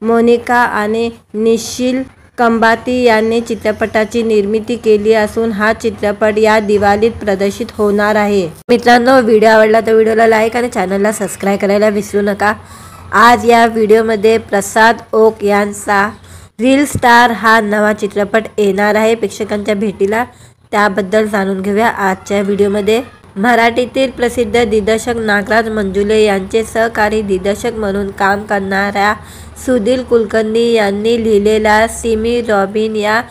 मोनिका आणि निशिल कंबाती यांनी चित्रपटाची निर्मिती केली असून हा चित्रपट या दिवाळीत प्रदर्शित होणार आहे. मित्रांनो, व्हिडिओ आवडला तर व्हिडिओला लाईक आणि चॅनलला सबस्क्राईब करायला विसरू नका. आज या व्हिडिओमध्ये प्रसाद ओक यांचा रील स्टार हा नवा चित्रपट येणार आहे प्रेक्षकांच्या भेटीला. त्याबद्दल जाणून घेऊया आजच्या व्हिडिओमध्ये. मराठीतील प्रसिद्ध दिग्दर्शक नागराज मंजुळे यांचे सहकारी दिग्दर्शक म्हणून काम करणाऱ्या सुधीर कुलकर्णी यांनी लिहिलेला सिमी रॉबिन या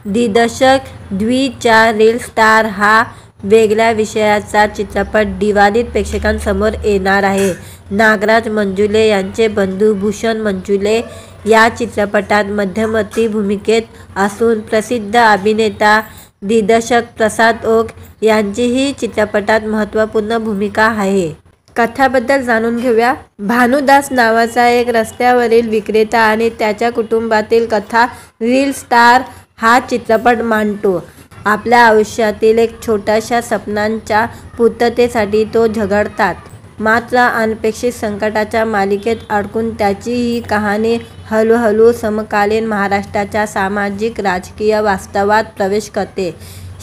दिग्दर्शक द्वीच्या रील स्टार हा वेगळ्या विषयाचा चित्रपट दिवाळीत प्रेक्षकांसमोर येणार आहे. नागराज मंजुळे यांचे बंधू भूषण मंजुळे या चित्रपटात मध्यवर्ती भूमिकेत असून प्रसिद्ध अभिनेता दिग्दर्शक प्रसाद ओक यांचीही चित्रपटात महत्त्वपूर्ण भूमिका आहे. कथाबद्दल जाणून घेऊया. भानुदास नावाचा एक रस्त्यावरील विक्रेता आणि त्याच्या कुटुंबातील कथा रील स्टार हा चित्रपट मांडतो. आपल्या आयुष्यातील एक छोट्याशा स्वप्नांच्या पूर्ततेसाठी तो झगडतात. मात्र अनपेक्षित संकटाच्या मालिकेत अडकून त्याची ही कहाणी हळूहळू समकालीन महाराष्ट्राच्या सामाजिक राजकीय वास्तवात प्रवेश करते.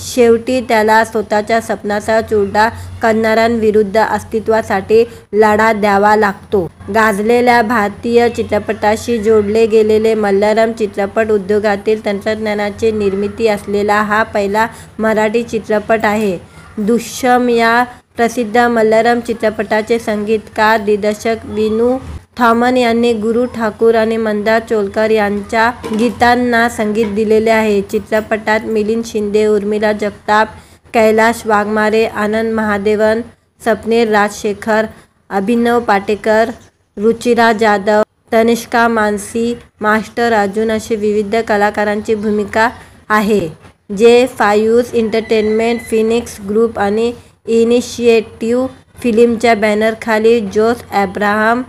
शेवटी त्याला स्वतःच्या स्वप्नाचा चुरडा करणाऱ्यांविरुद्ध अस्तित्वासाठी लढा द्यावा लागतो. गाजलेल्या भारतीय चित्रपटाशी जोडले गेलेले मल्याळम चित्रपट उद्योगातील तंत्रज्ञानाची निर्मिती असलेला हा पहिला मराठी चित्रपट आहे. दृश्यम या प्रसिद्ध मल्याळम चित्रपटाचे संगीतकार दिग्दर्शक विनू थॉमन यांनी गुरु ठाकूर आणि मंदार चोलकर यांच्या गीतांना संगीत दिलेले आहे. चित्रपटात मिलिंद शिंदे, उर्मिला जगताप, कैलाश वाघमारे, आनंद महादेवन, स्वप्नील राजशेखर, अभिनव पाटेकर, रुचिरा जाधव, तनिष्का मानसी, मास्टर अर्जुन अशी विविध कलाकारांची भूमिका आहे. जे फायूस एंटरटेनमेंट, फिनिक्स ग्रुप आणि इनिशिएटिव्ह फिल्मच्या बॅनरखाली जोस अब्राहम,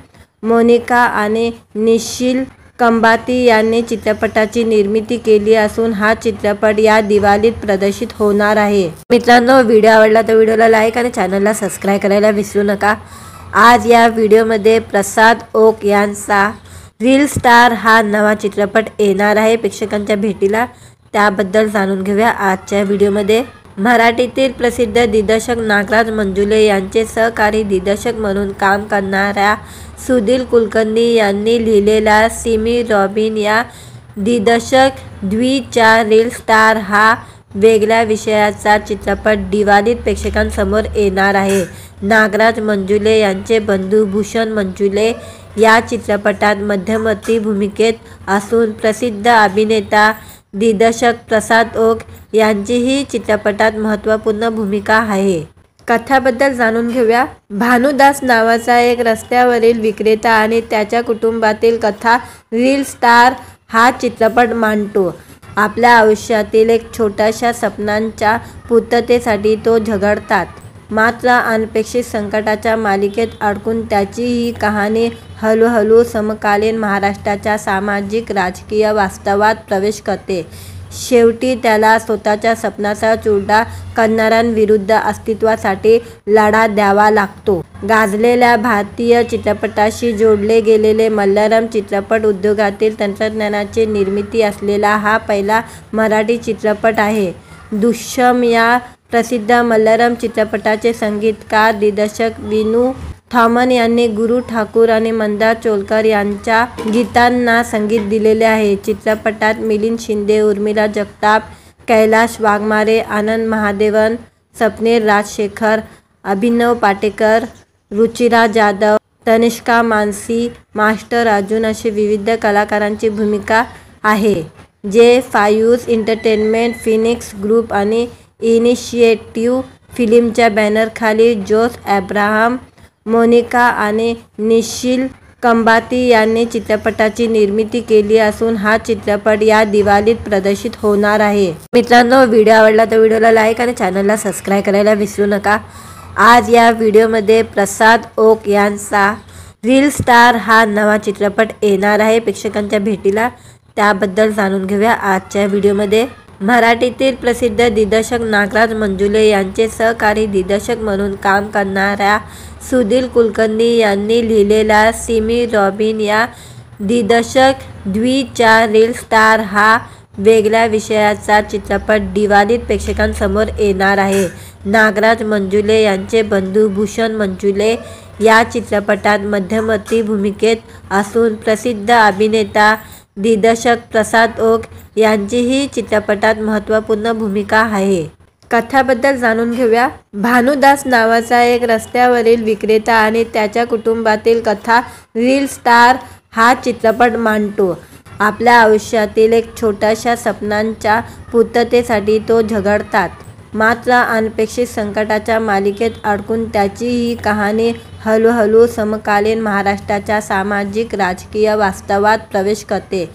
मोनिका आणि निशिल कंबाती यांनी चित्रपटाची निर्मिती केली असून हा चित्रपट या दिवाळीत प्रदर्शित होणार आहे. मित्रांनो, व्हिडिओ आवडला तर व्हिडिओला लाईक आणि चॅनलला सबस्क्राईब करायला विसरू नका. आज या व्हिडिओमध्ये प्रसाद ओक यांचा रील स्टार हा नवा चित्रपट येणार आहे प्रेक्षकांच्या भेटीला. त्याबद्दल जाणून घेऊया आजच्या व्हिडिओमध्ये. मराठीतील प्रसिद्ध दिग्दर्शक नागराज मंजुळे यांचे सहकारी दिग्दर्शक म्हणून काम करणाऱ्या सुधीर कुलकर्णी यांनी लिहिलेला सिमी रॉबिन या दिग्दर्शक द्वीच्या रील स्टार हा वेगळ्या विषयाचा चित्रपट दिवाळीत प्रेक्षकांसमोर येणार आहे. नागराज मंजुळे यांचे बंधू भूषण मंजुळे या चित्रपटात मध्यवर्ती भूमिकेत असून प्रसिद्ध अभिनेता दिग्दर्शक प्रसाद ओक यांचीही चित्रपटात महत्त्वपूर्ण भूमिका आहे. कथाबद्दल जाणून घेऊया. भानुदास नावाचा एक रस्त्यावरील विक्रेता आणि त्याच्या कुटुंबातील कथा रील स्टार हा चित्रपट मांडतो. आपल्या आयुष्यातील एक छोट्याशा स्वप्नांच्या पूर्ततेसाठी तो झगडतात. मात्र अनपेक्षित संकटाच्या मालिकेत अडकून त्याची ही कहाणी हळूहळू समकालीन महाराष्ट्राच्या सामाजिक राजकीय वास्तवात प्रवेश करते. शेवटी त्याला स्वतःच्या स्वप्नाचा चुरडा करणाऱ्यांविरुद्ध अस्तित्वासाठी लढा द्यावा लागतो. गाजलेल्या भारतीय चित्रपटाशी जोडले गेलेले मल्याळम चित्रपट उद्योगातील तंत्रज्ञानाची निर्मिती असलेला हा पहिला मराठी चित्रपट आहे. दृश्यम या प्रसिद्ध मल्याळम चित्रपटाचे संगीतकार दिग्दर्शक विनू थॉमन यांनी गुरु ठाकूर आणि मंदार चोलकर यांच्या गीतांना संगीत दिलेले आहे. चित्रपटात मिलिंद शिंदे, उर्मिला जगताप, कैलाश वाघमारे, आनंद महादेवन, स्वप्नील राजशेखर, अभिनव पाटेकर, रुचिरा जाधव, तनिष्का मानसी, मास्टर अर्जुन अशी विविध कलाकारांची भूमिका आहे. जे फायूस एंटरटेनमेंट, फिनिक्स ग्रुप आणि इनिशिएटिव्ह फिल्मच्या बॅनरखाली जोस अब्राहम, मोनिका आणि निशिल कंबाती यांनी चित्रपटाची निर्मिती केली असून हा चित्रपट या दिवाळीत प्रदर्शित होणार आहे. मित्रांनो, व्हिडिओ आवडला तर व्हिडिओला लाईक आणि चॅनलला सबस्क्राईब करायला विसरू नका. आज या व्हिडिओमध्ये प्रसाद ओक यांचा रील स्टार हा नवा चित्रपट येणार आहे प्रेक्षकांच्या भेटीला. त्याबद्दल जाणून घेऊया आजच्या व्हिडिओमध्ये. मराठीतील प्रसिद्ध दिग्दर्शक नागराज मंजुळे यांचे सहकारी दिग्दर्शक म्हणून काम करणाऱ्या सुधीर कुलकर्णी यांनी लिहिलेला सिमी रॉबिन या दिग्दर्शक द्वीच्या रील स्टार हा वेगळ्या विषयाचा चित्रपट दिवाळीत प्रेक्षकांसमोर येणार आहे. नागराज मंजुळे यांचे बंधू भूषण मंजुळे या चित्रपटात मध्यवर्ती भूमिकेत असून प्रसिद्ध अभिनेता दिग्दर्शक प्रसाद ओक यांचीही चित्रपटात महत्त्वपूर्ण भूमिका आहे. कथाबद्दल जाणून घेऊया. भानुदास नावाचा एक रस्त्यावरील विक्रेता आणि त्याच्या कुटुंबातील कथा रील स्टार हा चित्रपट मांडतो. आपल्या आयुष्यातील एक छोट्याशा स्वप्नांच्या पूर्ततेसाठी तो झगडतात. मात्र अनपेक्षित संकटाच्या मालिकेत अडकून त्याची ही कहाणी हळूहळू समकालीन महाराष्ट्राच्या सामाजिक राजकीय वास्तवात प्रवेश करते.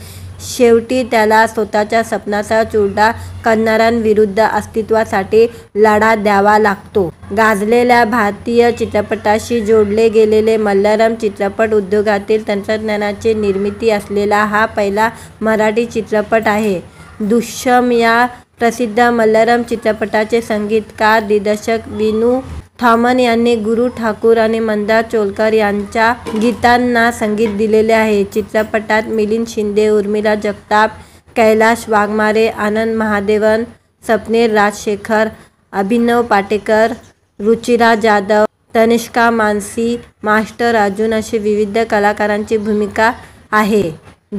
शेवटी त्याला स्वतःच्या स्वप्नाचा चुरडा करणाऱ्यांविरुद्ध अस्तित्वासाठी लढा द्यावा लागतो. गाजलेल्या भारतीय चित्रपटाशी जोडले गेलेले मल्याळम चित्रपट उद्योगातील तंत्रज्ञानाची निर्मिती असलेला हा पहिला मराठी चित्रपट आहे. दृश्यम या प्रसिद्ध मल्याळम चित्रपटाचे संगीतकार दिग्दर्शक विनू थॉमन यांनी गुरु ठाकूर आणि मंदार चोलकर यांच्या गीतांना संगीत दिलेले आहे. चित्रपटात मिलिंद शिंदे, उर्मिला जगताप, कैलाश वाघमारे, आनंद महादेवन, स्वप्नील राजशेखर, अभिनव पाटेकर, रुचिरा जाधव, तनिष्का मानसी, मास्टर अर्जुन अशी विविध कलाकारांची भूमिका आहे.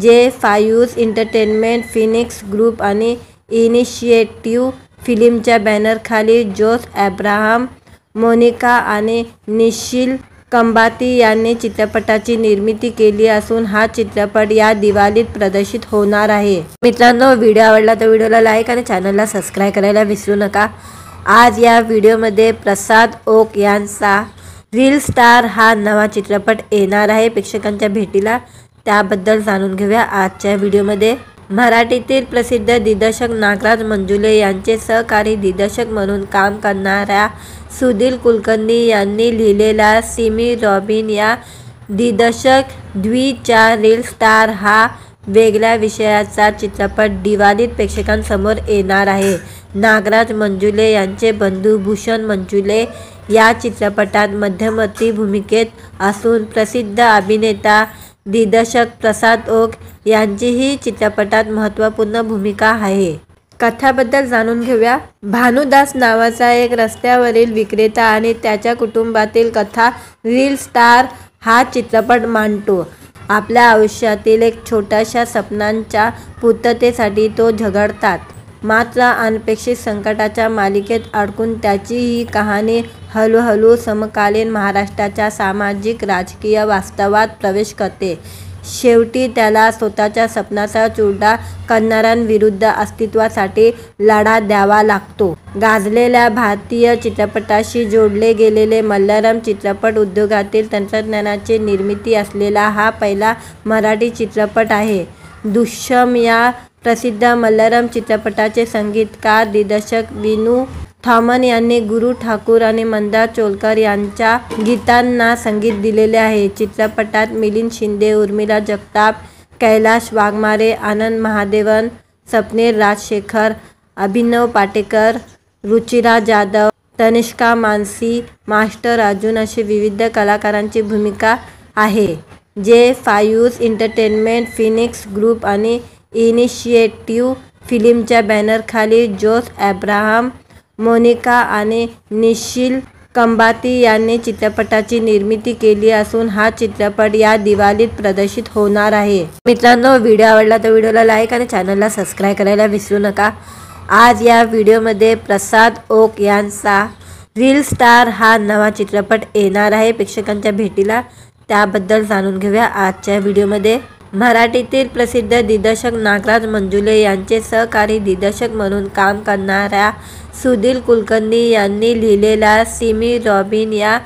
जे फायूज एंटरटेनमेंट, फिनिक्स ग्रुप आणि इनिशिएटिव्ह फिल्मच्या बॅनरखाली जोस अब्राहम, मोनिका आणि निशिल कंबाती यांनी चित्रपटाची निर्मिती केली असून हा चित्रपट या दिवाळीत प्रदर्शित होणार आहे. मित्रांनो, व्हिडिओ आवडला तर व्हिडिओला लाईक आणि चॅनलला सबस्क्राईब करायला विसरू नका. आज या व्हिडिओमध्ये प्रसाद ओक यांचा रील स्टार हा नवा चित्रपट येणार आहे प्रेक्षकांच्या भेटीला. त्याबद्दल जाणून घेऊया आजच्या व्हिडिओमध्ये. मराठीतील प्रसिद्ध दिग्दर्शक नागराज मंजुळे यांचे सहकारी दिग्दर्शक म्हणून काम करणाऱ्या सुधीर कुलकर्णी यांनी लिहिलेला सिमी रॉबिन या दिग्दर्शक द्वीच्या रील स्टार हा वेगळ्या विषयाचा चित्रपट दिवाळीत प्रेक्षकांसमोर येणार आहे. नागराज मंजुळे यांचे बंधू भूषण मंजुळे या चित्रपटात मध्यवर्ती भूमिकेत असून प्रसिद्ध अभिनेता दिग्दर्शक प्रसाद ओक यांचीही चित्रपटात महत्त्वपूर्ण भूमिका आहे. कथाबद्दल जाणून घेऊया. भानुदास नावाचा एक रस्त्यावरील विक्रेता आणि त्याच्या कुटुंबातील कथा रील स्टार हा चित्रपट मांडतो. आपल्या आयुष्यातील एक छोट्याशा स्वप्नांच्या पूर्ततेसाठी तो झगडतात. मात्र अनपेक्षित संकटाच्या मालिकेत अडकून त्याची ही कहाणी हळूहळू समकालीन महाराष्ट्राच्या सामाजिक राजकीय वास्तवात प्रवेश करते. शेवटी त्याला स्वतःच्या स्वप्नाचा चुरडा करणाऱ्यांविरुद्ध अस्तित्वासाठी लढा द्यावा लागतो. गाजलेल्या भारतीय चित्रपटाशी जोडले गेलेले मल्याळम चित्रपट उद्योगातील तंत्रज्ञानाची निर्मिती असलेला हा पहिला मराठी चित्रपट आहे. दृश्यम या प्रसिद्ध मल्याळम चित्रपटाचे संगीतकार दिग्दर्शक विनू थॉमन यांनी गुरु ठाकूर आणि मंदार चोलकर यांच्या गीतांना संगीत दिलेले आहे. चित्रपटात मिलिंद शिंदे, उर्मिला जगताप, कैलाश वाघमारे, आनंद महादेवन, स्वप्नील राजशेखर, अभिनव पाटेकर, रुचिरा जाधव, तनिष्का मानसी, मास्टर अर्जुन अशी विविध कलाकारांची भूमिका आहे. जे फायूज एंटरटेनमेंट, फिनिक्स ग्रुप आणि इनिशिएटिव्ह फिल्मच्या बॅनरखाली जोस अब्राहम, मोनिका आणि निशिल कंबाती यांनी चित्रपटाची निर्मिती केली असून हा चित्रपट या दिवाळीत प्रदर्शित होणार आहे. मित्रांनो, व्हिडिओ आवडला तर व्हिडिओला लाईक आणि चॅनलला सबस्क्राईब करायला विसरू नका. आज या व्हिडिओमध्ये प्रसाद ओक यांचा रील स्टार हा नवा चित्रपट येणार आहे प्रेक्षकांच्या भेटीला. त्याबद्दल जाणून घेऊया आजच्या व्हिडिओमध्ये. मराठीतील प्रसिद्ध दिग्दर्शक नागराज मंजुळे यांचे सहकारी दिग्दर्शक म्हणून काम करणाऱ्या सुधीर कुलकर्णी यांनी लिहिलेला सिमी रॉबिन या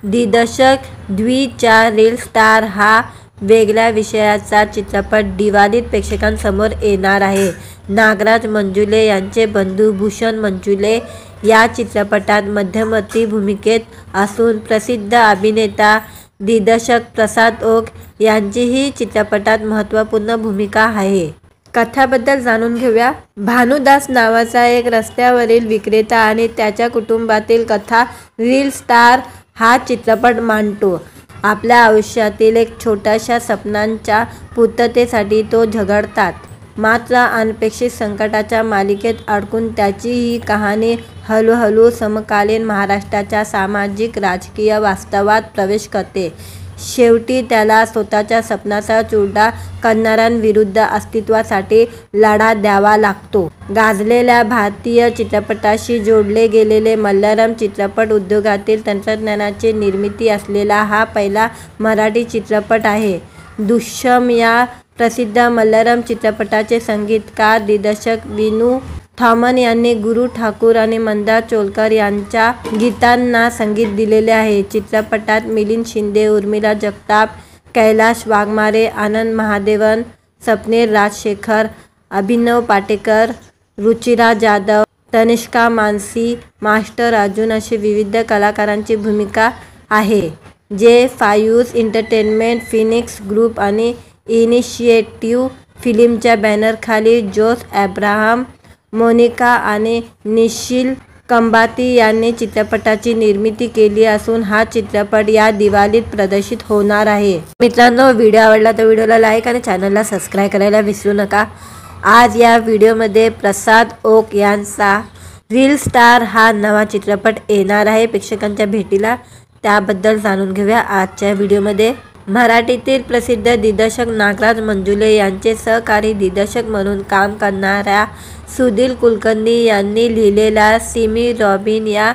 दिग्दर्शक द्वीच्या रील स्टार हा वेगळ्या विषयाचा चित्रपट दिवाळीत प्रेक्षकांसमोर येणार आहे. नागराज मंजुळे यांचे बंधू भूषण मंजुळे या चित्रपटात मध्यवर्ती भूमिकेत असून प्रसिद्ध अभिनेता दिग्दर्शक प्रसाद ओक यांचीही चित्रपटात महत्त्वपूर्ण भूमिका आहे. कथाबद्दल जाणून घेऊया. भानुदास नावाचा एक रस्त्यावरील विक्रेता आणि त्याच्या कुटुंबातील कथा रील स्टार हा चित्रपट मांडतो. आपल्या आयुष्यातील एक छोट्याशा स्वप्नांच्या पूर्ततेसाठी तो झगडतात. मात्र अनपेक्षित संकटाच्या मालिकेत अडकून त्याची ही कहाणी हळूहळू समकालीन महाराष्ट्राच्या सामाजिक राजकीय वास्तवात प्रवेश करते. शेवटी त्याला स्वतःच्या स्वप्नाचा चुरडा करणाऱ्यांविरुद्ध अस्तित्वासाठी लढा द्यावा लागतो. गाजलेल्या भारतीय चित्रपटाशी जोडले गेलेले मल्याळम चित्रपट उद्योगातील तंत्रज्ञानाची निर्मिती असलेला हा पहिला मराठी चित्रपट आहे. दृश्यम या प्रसिद्ध मल्याळम चित्रपटाचे संगीतकार दिग्दर्शक विनू थॉमन यांनी गुरु ठाकूर आणि मंदार चोलकर यांच्या गीतांना संगीत दिलेले आहे. चित्रपटात मिलिंद शिंदे, उर्मिला जगताप, कैलाश वाघमारे, आनंद महादेवन, स्वप्नील राजशेखर, अभिनव पाटेकर, रुचिरा जाधव, तनिष्का मानसी, मास्टर अर्जुन अशी विविध कलाकारांची भूमिका आहे. जे फायूज एंटरटेनमेंट, फिनिक्स ग्रुप आणि इनिशिएटिव्ह फिल्मच्या बॅनरखाली जोस अब्राहम, मोनिका आणि निशिल कंबाती यांनी चित्रपटाची निर्मिती केली असून हा चित्रपट या दिवाळीत प्रदर्शित होणार आहे। मित्रांनो, व्हिडिओ आवडला तर व्हिडिओला लाईक आणि चॅनलला सबस्क्राईब करायला विसरू नका। आज या व्हिडिओमध्ये प्रसाद ओक यांचा रील स्टार हा नवा चित्रपट येणार आहे प्रेक्षकांच्या भेटीला, त्याबद्दल जाणून घेऊया आजच्या व्हिडिओमध्ये। मराठीतील प्रसिद्ध दिग्दर्शक नागराज मंजुळे यांचे सहकारी दिग्दर्शक म्हणून काम करणाऱ्या सुधीर कुलकर्णी यांनी लिहिलेला सिमी रॉबिन या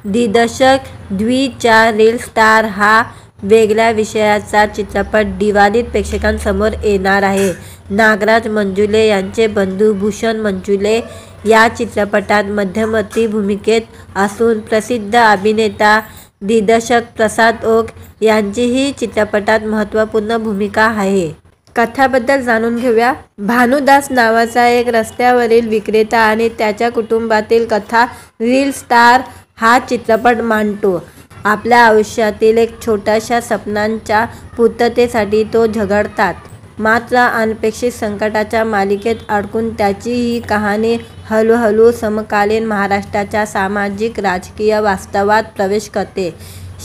दिग्दर्शक द्वीच्या रील स्टार हा वेगळ्या विषयाचा चित्रपट दिवाळीत प्रेक्षकांसमोर येणार आहे। नागराज मंजुळे यांचे बंधू भूषण मंजुळे या चित्रपटात मध्यवर्ती भूमिकेत असून प्रसिद्ध अभिनेता दिग्दर्शक प्रसाद ओक यांचीही चित्रपटात महत्त्वपूर्ण भूमिका आहे। कथाबद्दल जाणून घेऊया। भानुदास नावाचा एक रस्त्यावरील विक्रेता आणि त्याच्या कुटुंबातील कथा रील स्टार हा चित्रपट मांडतो। आपल्या आयुष्यातील एक छोट्याशा स्वप्नांच्या पूर्ततेसाठी तो झगडतात, मात्र अनपेक्षित संकटाच्या मालिकेत अडकून त्याची ही कहाणी हळूहळू समकालीन महाराष्ट्राच्या सामाजिक राजकीय वास्तवात प्रवेश करते।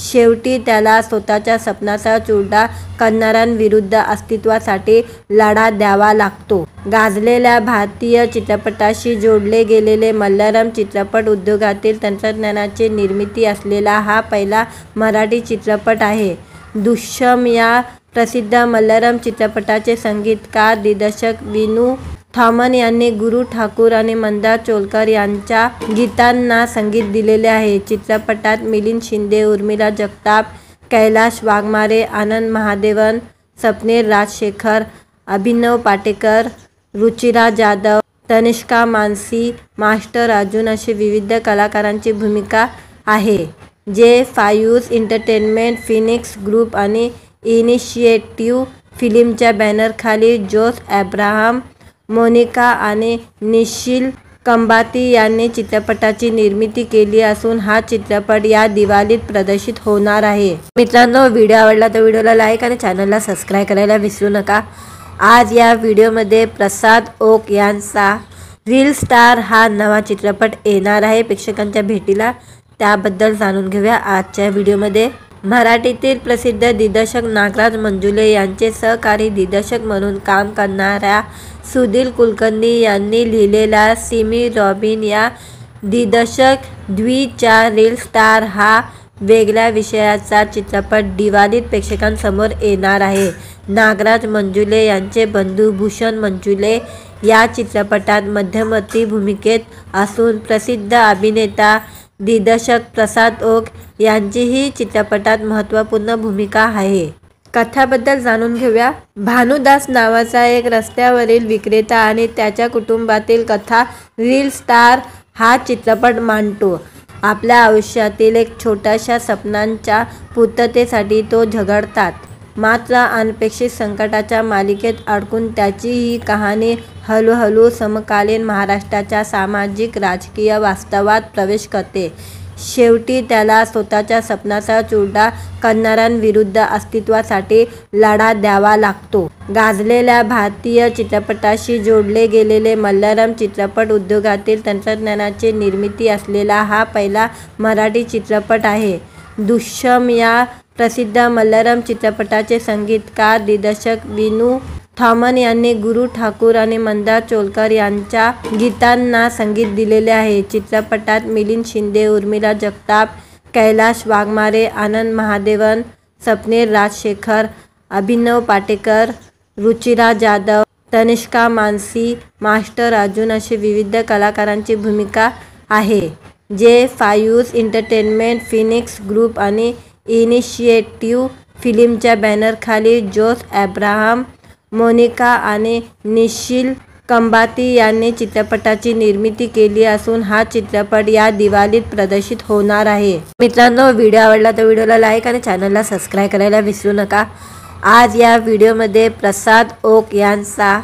शेवटी त्याला स्वतःच्या स्वप्नाचा चुरडा करणाऱ्यांविरुद्ध अस्तित्वासाठी लढा द्यावा लागतो। गाजलेल्या भारतीय चित्रपटाशी जोडले गेलेले मल्याळम चित्रपट उद्योगातील तंत्रज्ञानाची निर्मिती असलेला हा पहिला मराठी चित्रपट आहे। दृश्यम या प्रसिद्ध मल्याळम चित्रपटाचे संगीतकार दिग्दर्शक विनू थॉमन यांनी गुरु ठाकूर आणि मंदार चोलकर यांच्या गीतांना संगीत दिलेले आहे। चित्रपटात मिलिंद शिंदे, उर्मिला जगताप, कैलाश वाघमारे, आनंद महादेवन, स्वप्नील राजशेखर, अभिनव पाटेकर, रुचिरा जाधव, तनिष्का मानसी, मास्टर अर्जुन असे विविध कलाकारांची भूमिका आहे, जे फायूज एंटरटेनमेंट, फिनिक्स ग्रुप आणि इनिशिएटिव्ह फिल्मच्या बॅनरखाली जोस अब्राहम, मोनिका आणि निशिल कंबाती यांनी चित्रपटाची निर्मिती केली असून हा चित्रपट या दिवाळीत प्रदर्शित होणार आहे। मित्रांनो, व्हिडिओ आवडला तर व्हिडिओला लाईक आणि चॅनलला सबस्क्राईब करायला विसरू नका। आज या व्हिडिओमध्ये प्रसाद ओक यांचा रील स्टार हा नवा चित्रपट येणार आहे प्रेक्षकांच्या भेटीला, त्याबद्दल जाणून घेऊया आजच्या व्हिडिओमध्ये। मराठीतील प्रसिद्ध दिग्दर्शक नागराज मंजुळे यांचे सहकारी दिग्दर्शक म्हणून काम करणाऱ्या सुधीर कुलकर्णी यांनी लिहिलेला सिमी रॉबिन या दिग्दर्शक द्वीच्या रील स्टार हा वेगळ्या विषयाचा चित्रपट दिवाळीत प्रेक्षकांसमोर येणार आहे। नागराज मंजुळे यांचे बंधू भूषण मंजुळे या चित्रपटात मध्यवर्ती भूमिकेत असून प्रसिद्ध अभिनेता दिग्दर्शक प्रसाद ओक यांचीही चित्रपटात महत्त्वपूर्ण भूमिका आहे। कथाबद्दल जाणून घेऊया। भानुदास नावाचा एक रस्त्यावरील विक्रेता आणि त्याच्या कुटुंबातील कथा रील स्टार हा चित्रपट मांडतो। आपल्या आयुष्यातील एक छोट्याशा स्वप्नांच्या पूर्ततेसाठी तो झगडतात, मात्र अनपेक्षित संकटाच्या मालिकेत अडकून त्याची ही कहाणी हळूहळू समकालीन महाराष्ट्राच्या सामाजिक राजकीय वास्तवात प्रवेश करते। शेवटी त्याला स्वतःच्या स्वप्नाचा चुरडा करणाऱ्यांविरुद्ध अस्तित्वासाठी लढा द्यावा लागतो। गाजलेल्या भारतीय चित्रपटाशी जोडले गेलेले मल्याळम चित्रपट उद्योगातील तंत्रज्ञानाची निर्मिती असलेला हा पहिला मराठी चित्रपट आहे। दृश्यम या प्रसिद्ध मल्याळम चित्रपटाचे संगीतकार दिग्दर्शक विनू थॉमन यांनी गुरु ठाकूर आणि मंदार चोलकर यांच्या गीतांना संगीत दिलेले आहे। चित्रपटात मिलिंद शिंदे, उर्मिला जगताप, कैलाश वाघमारे, आनंद महादेवन, स्वप्नील राजशेखर, अभिनव पाटेकर, रुचिरा जाधव, तनिष्का मानसी, मास्टर अर्जुन असे विविध कलाकारांची भूमिका आहे, जे फायूज एंटरटेनमेंट, फिनिक्स ग्रुप आणि इनिशिएटिव्ह फिल्मच्या बॅनरखाली जोस अब्राहम, मोनिका आणि निशिल कंबाती यांनी चित्रपटाची निर्मिती केली असून हा चित्रपट या दिवाळीत प्रदर्शित होणार आहे। मित्रांनो, व्हिडिओ आवडला तर व्हिडिओला लाईक आणि चॅनलला सबस्क्राईब करायला विसरू नका। आज या व्हिडिओमध्ये प्रसाद ओक यांचा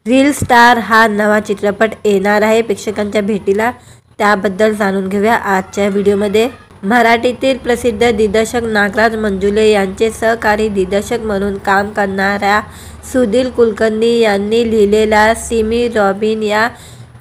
रील स्टार हा नवा चित्रपट येणार आहे प्रेक्षकांच्या भेटीला, त्याबद्दल जाणून घेऊया आजच्या व्हिडिओमध्ये। मराठीतील प्रसिद्ध दिग्दर्शक नागराज मंजुळे यांचे सहकारी दिग्दर्शक म्हणून काम करणाऱ्या सुधीर कुलकर्णी यांनी लिहिलेला सिमी रॉबिन या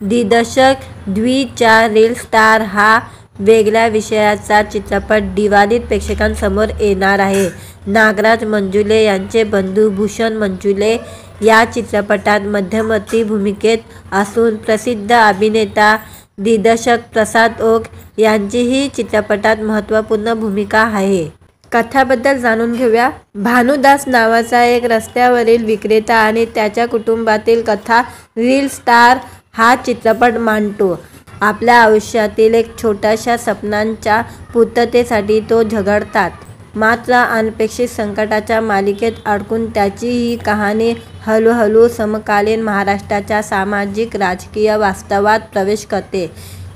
दिग्दर्शक द्वीच्या रील स्टार हा वेगळ्या विषयाचा चित्रपट दिवाळीत प्रेक्षकांसमोर येणार आहे. नागराज मंजुळे यांचे बंधू भूषण मंजुळे या चित्रपटात मध्यवर्ती भूमिकेत असून प्रसिद्ध अभिनेता दिग्दर्शक प्रसाद ओक यांचीही चित्रपटात महत्त्वपूर्ण भूमिका आहे. कथाबद्दल जाणून घेऊया. भानुदास नावाचा एक रस्त्यावरील विक्रेता आणि त्याच्या कुटुंबातील कथा रील स्टार हा चित्रपट मांडतो. आपल्या आयुष्यातील एक छोट्याशा स्वप्नांच्या पूर्ततेसाठी तो झगडतात. मात्र अनपेक्षित संकटाच्या मालिकेत अडकून त्याची ही कहाणी हळूहळू समकालीन महाराष्ट्राच्या सामाजिक राजकीय वास्तवात प्रवेश करते.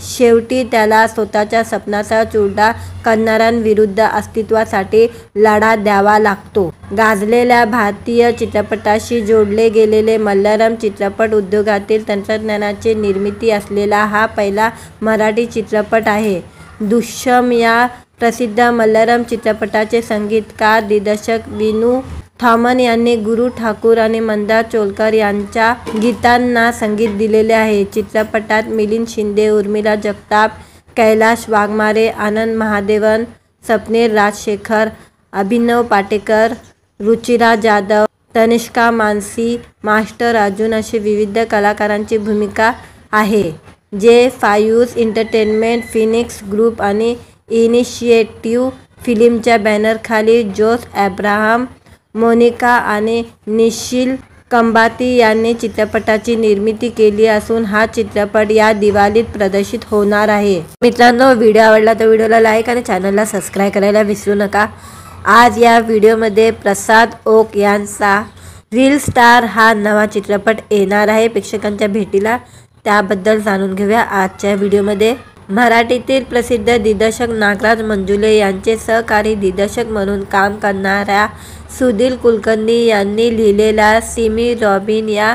शेवटी त्याला स्वतःच्या स्वप्नाचा चुरडा करणाऱ्यांविरुद्ध अस्तित्वासाठी लढा द्यावा लागतो. गाजलेल्या भारतीय चित्रपटाशी जोडले गेलेले मल्याळम चित्रपट उद्योगातील तंत्रज्ञानाची निर्मिती असलेला हा पहिला मराठी चित्रपट आहे. दृश्यम या प्रसिद्ध मल्याळम चित्रपटाचे संगीतकार दिग्दर्शक विनू थॉमन यांनी गुरु ठाकूर आणि मंदार चोलकर यांच्या गीतांना संगीत दिलेले आहे. चित्रपटात मिलिंद शिंदे, उर्मिला जगताप, कैलाश वाघमारे, आनंद महादेवन, स्वप्नील राजशेखर, अभिनव पाटेकर, रुचिरा जाधव, तनिष्का मानसी, मास्टर अर्जुन अशी विविध कलाकारांची भूमिका आहे. जे फायूज एंटरटेनमेंट, फिनिक्स ग्रुप आणि इनिशिएटिव्ह फिल्मच्या बॅनरखाली जोस अब्राहम, मोनिका आणि निशिल कंबाती यांनी चित्रपटाची निर्मिती केली असून हा चित्रपट या दिवाळीत प्रदर्शित होणार आहे. मित्रांनो, व्हिडिओ आवडला तर व्हिडिओला लाईक आणि चॅनलला सबस्क्राईब करायला विसरू नका. आज या व्हिडिओमध्ये प्रसाद ओक यांचा रील स्टार हा नवा चित्रपट येणार आहे प्रेक्षकांच्या भेटीला. त्याबद्दल जाणून घेऊया आजच्या व्हिडिओमध्ये. मराठीतील प्रसिद्ध दिग्दर्शक नागराज मंजुळे यांचे सहकारी दिग्दर्शक म्हणून काम करणाऱ्या सुधीर कुलकर्णी यांनी लिहिलेला सिमी रॉबिन या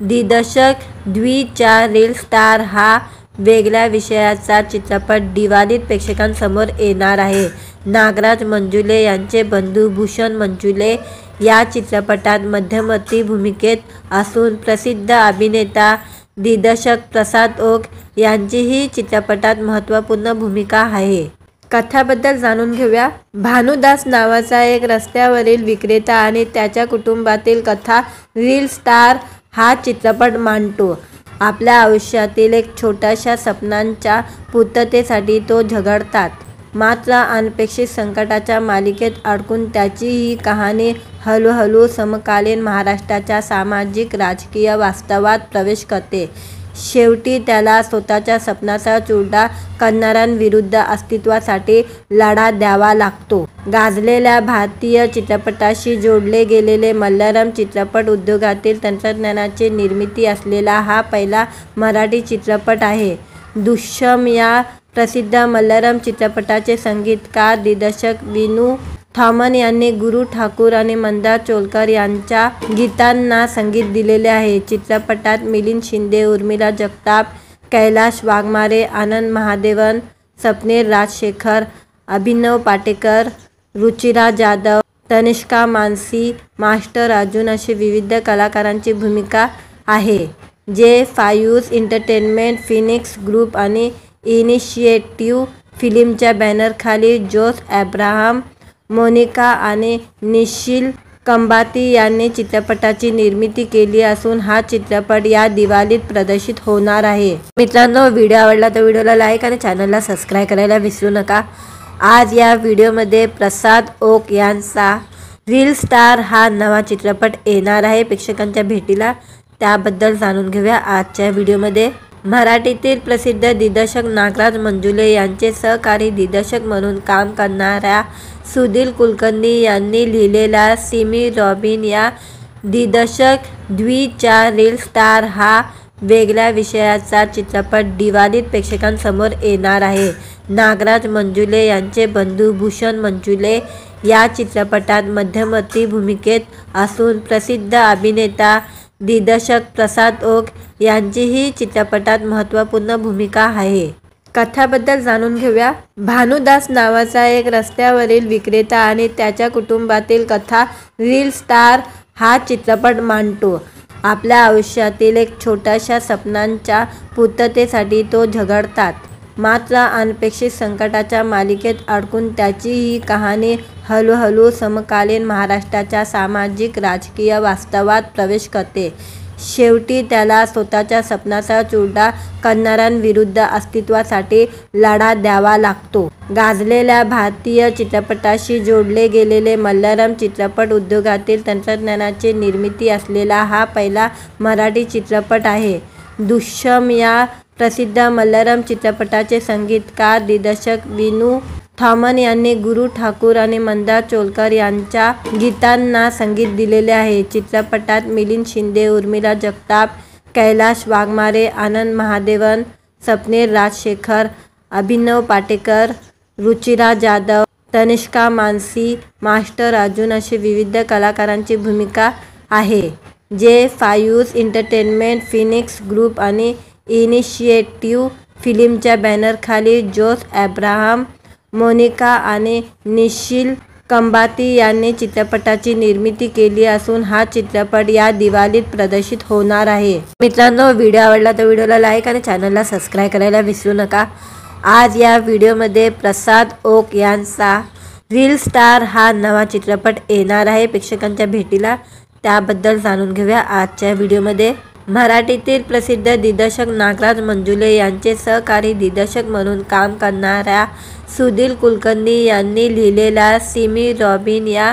दिग्दर्शक द्वीच्या रील स्टार हा वेगळ्या विषयाचा चित्रपट दिवाळीत प्रेक्षकांसमोर येणार आहे. नागराज मंजुळे यांचे बंधू भूषण मंजुळे या चित्रपटात मध्यवर्ती भूमिकेत असून प्रसिद्ध अभिनेता दिग्दर्शक प्रसाद ओक यांचीही चित्रपटात महत्त्वपूर्ण भूमिका आहे. कथाबद्दल जाणून घेऊया. भानुदास नावाचा एक रस्त्यावरील विक्रेता आणि त्याच्या कुटुंबातील कथा रील स्टार हा चित्रपट मांडतो. आपल्या आयुष्यातील एक छोट्याशा स्वप्नांच्या पूर्ततेसाठी तो झगडतात. मात्र अनपेक्षित संकटाच्या मालिकेत अडकून त्याची ही कहाणी हळूहळू समकालीन महाराष्ट्राच्या सामाजिक राजकीय वास्तवात प्रवेश करते. शेवटी त्याला स्वतःच्या स्वप्नाचा चुरडा करणाऱ्यांविरुद्ध अस्तित्वासाठी लढा द्यावा लागतो. गाजलेल्या भारतीय चित्रपटाशी जोडले गेलेले मल्याळम चित्रपट उद्योगातील तंत्रज्ञानाची निर्मिती असलेला हा पहिला मराठी चित्रपट आहे. दृश्यम या प्रसिद्ध मल्याळम चित्रपटाचे संगीतकार दिग्दर्शक विनू थॉमन यांनी गुरु ठाकूर आणि मंदार चोलकर यांच्या गीतांना संगीत दिलेले आहे. चित्रपटात मिलिंद शिंदे, उर्मिला जगताप, कैलाश वाघमारे, आनंद महादेवन, स्वप्नील राजशेखर, अभिनव पाटेकर, रुचिरा जाधव, तनिष्का मानसी, मास्टर अर्जुन अशी विविध कलाकारांची भूमिका आहे. जे फायूज एंटरटेनमेंट, फिनिक्स ग्रुप आणि इनिशिएटिव्ह फिल्मच्या बॅनरखाली जोस अब्राहम, मोनिका आणि निशिल कंबाती यांनी चित्रपटाची निर्मिती केली असून हा चित्रपट या दिवाळीत प्रदर्शित होणार आहे. मित्रांनो, व्हिडिओ आवडला तर व्हिडिओला लाईक आणि चॅनलला सबस्क्राईब करायला विसरू नका. आज या व्हिडिओमध्ये प्रसाद ओक यांचा रील स्टार हा नवा चित्रपट येणार आहे प्रेक्षकांच्या भेटीला. त्याबद्दल जाणून घेऊया आजच्या व्हिडिओमध्ये. मराठीतील प्रसिद्ध दिग्दर्शक नागराज मंजुळे यांचे सहकारी दिग्दर्शक म्हणून काम करणाऱ्या सुधीर कुलकर्णी यांनी लिहिलेला सिमी रॉबिन या दिग्दर्शक द्वीच्या रील स्टार हा वेगळ्या विषयाचा चित्रपट दिवाळीत प्रेक्षकांसमोर येणार आहे. नागराज मंजुळे यांचे बंधू भूषण मंजुळे या चित्रपटात मध्यवर्ती भूमिकेत असून प्रसिद्ध अभिनेता दिग्दर्शक प्रसाद ओक यांचीही चित्रपटात महत्त्वपूर्ण भूमिका आहे. कथाबद्दल जाणून घेऊया. भानुदास नावाचा एक रस्त्यावरील विक्रेता आणि त्याच्या कुटुंबातील कथा रील स्टार हा चित्रपट मांडतो. आपल्या आयुष्यातील एक छोट्याशा स्वप्नांच्या पूर्ततेसाठी तो झगडतात. मात्र अनपेक्षित संकटाच्या मालिकेत अडकून त्याची ही कहाणी हळूहळू समकालीन महाराष्ट्राच्या सामाजिक राजकीय वास्तवात प्रवेश करते. शेवटी त्याला स्वतःच्या स्वप्नाचा चुरडा करणाऱ्यांविरुद्ध अस्तित्वासाठी लढा द्यावा लागतो. गाजलेल्या भारतीय चित्रपटाशी जोडले गेलेले मल्याळम चित्रपट उद्योगातील तंत्रज्ञानाची निर्मिती असलेला हा पहिला मराठी चित्रपट आहे. दृश्यम या प्रसिद्ध मल्याळम चित्रपटाचे संगीतकार दिग्दर्शक विनू थॉमन यांनी गुरू ठाकूर आणि मंदार चोलकर यांच्या गीतांना संगीत दिलेले आहे. चित्रपटात मिलिंद शिंदे, उर्मिला जगताप, कैलाश वाघमारे, आनंद महादेवन, स्वप्नील राजशेखर, अभिनव पाटेकर, रुचिरा जाधव, तनिष्का मानसी, मास्टर अर्जुन अशी विविध कलाकारांची भूमिका आहे. जे फायूस एंटरटेनमेंट, फिनिक्स ग्रुप आणि इनिशिएटिव्ह फिल्मच्या बॅनरखाली जोस अब्राहम, मोनिका आणि निशिल कंबाती यांनी चित्रपटाची निर्मिती केली असून हा चित्रपट या दिवाळीत प्रदर्शित होणार आहे. मित्रांनो, व्हिडिओ आवडला तर व्हिडिओला लाईक आणि चॅनलला सबस्क्राईब करायला विसरू नका. आज या व्हिडिओमध्ये प्रसाद ओक यांचा रील स्टार हा नवा चित्रपट येणार आहे प्रेक्षकांच्या भेटीला. त्याबद्दल जाणून घेऊया आजच्या व्हिडिओमध्ये. मराठीतील प्रसिद्ध दिग्दर्शक नागराज मंजुळे यांचे सहकारी दिग्दर्शक म्हणून काम करणाऱ्या सुधीर कुलकर्णी यांनी लिहिलेला सिमी रॉबिन या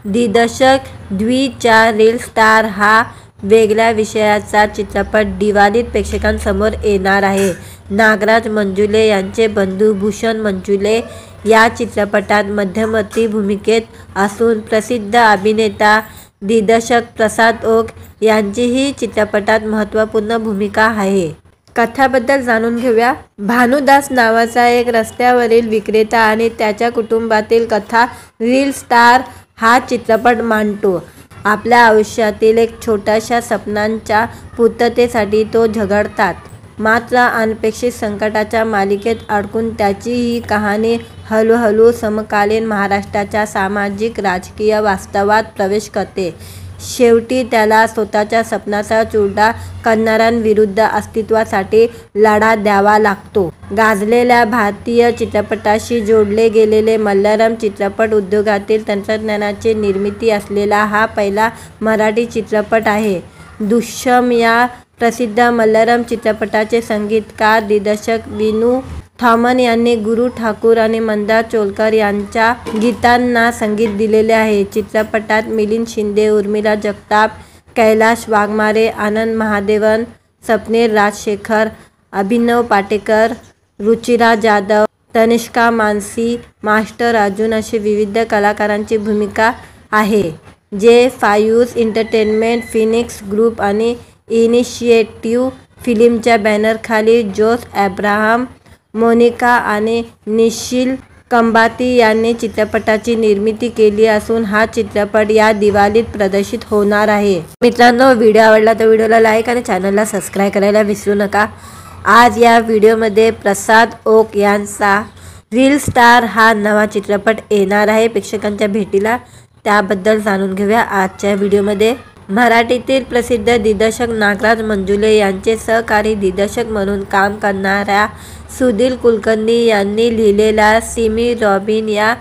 दिग्दर्शक द्वीच्या रील स्टार हा वेगळ्या विषयाचा चित्रपट दिवाळीत प्रेक्षकांसमोर येणार आहे. नागराज मंजुळे यांचे बंधू भूषण मंजुळे या चित्रपटात मध्यवर्ती भूमिकेत असून प्रसिद्ध अभिनेता दिग्दर्शक प्रसाद ओक यांचीही चित्रपटात महत्त्वपूर्ण भूमिका आहे. कथाबद्दल जाणून घेऊया. भानुदास नावाचा एक रस्त्यावरील विक्रेता आणि त्याच्या कुटुंबातील कथा रील स्टार हा चित्रपट मांडतो. आपल्या आयुष्यातील एक छोट्याशा स्वप्नांच्या पूर्ततेसाठी तो झगडतात. मात्र अनपेक्षित संकटाच्या मालिकेत अडकून त्याची ही कहाणी हळूहळू समकालीन महाराष्ट्राच्या सामाजिक राजकीय वास्तवात प्रवेश करते. शेवटी त्याला स्वतःच्या स्वप्नाचा चुरडा करणाऱ्यांविरुद्ध अस्तित्वासाठी लढा द्यावा लागतो. गाजलेल्या भारतीय चित्रपटाशी जोडले गेलेले मल्याळम चित्रपट उद्योगातील तंत्रज्ञानाची निर्मिती असलेला हा पहिला मराठी चित्रपट आहे. दृश्यम या प्रसिद्ध मल्याळम चित्रपटाचे संगीतकार दिग्दर्शक विनू थॉमन यांनी गुरू ठाकूर आणि मंदार चोलकर यांच्या गीतांना संगीत दिलेले आहे. चित्रपटात मिलिंद शिंदे, उर्मिला जगताप, कैलाश वाघमारे, आनंद महादेवन, स्वप्नील राजशेखर, अभिनव पाटेकर, रुचिरा जाधव, तनिष्का मानसी, मास्टर अर्जुन अशी विविध कलाकारांची भूमिका आहे. जे फायूस एंटरटेनमेंट, फिनिक्स ग्रुप आणि इनिशिएटिव्ह फिल्मच्या बॅनरखाली जोस अब्राहम, मोनिका आणि निशिल कंबाती यांनी चित्रपटाची निर्मिती केली असून हा चित्रपट या दिवाळीत प्रदर्शित होणार आहे. मित्रांनो, व्हिडिओ आवडला तर व्हिडिओला लाईक आणि चॅनलला सबस्क्राईब करायला विसरू नका. आज या व्हिडिओमध्ये प्रसाद ओक यांचा रील स्टार हा नवा चित्रपट येणार आहे प्रेक्षकांच्या भेटीला. त्याबद्दल जाणून घेऊया आजच्या व्हिडिओमध्ये. मराठीतील प्रसिद्ध दिग्दर्शक नागराज मंजुळे यांचे सहकारी दिग्दर्शक म्हणून काम करणाऱ्या सुधीर कुलकर्णी यांनी लिहिलेला सिमी रॉबिन या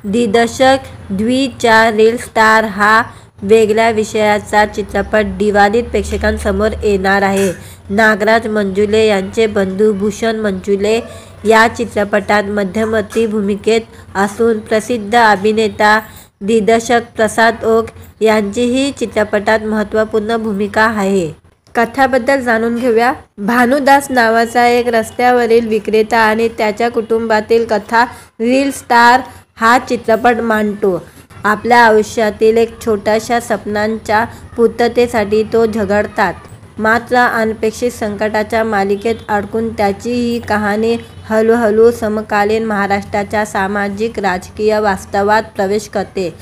दिग्दर्शक द्वीच्या रील स्टार हा वेगळ्या विषयाचा चित्रपट दिवाळीत प्रेक्षकांसमोर येणार आहे. नागराज मंजुळे यांचे बंधू भूषण मंजुळे या चित्रपटात मध्यवर्ती भूमिकेत असून प्रसिद्ध अभिनेता दिग्दर्शक प्रसाद ओक यांचीही चित्रपटात महत्त्वपूर्ण भूमिका आहे. कथाबद्दल जाणून घेऊया. भानुदास नावाचा एक रस्त्यावरील विक्रेता आणि त्याच्या कुटुंबातील कथा रील स्टार हा चित्रपट मांडतो. आपल्या आयुष्यातील एक छोट्याशा स्वप्नांच्या पूर्ततेसाठी तो झगडतात. मात्र अनपेक्षित संकटाच्या मालिकेत अडकून त्याची ही कहाणी हळूहळू समकालीन महाराष्ट्राच्या सामाजिक राजकीय वास्तवात प्रवेश करते.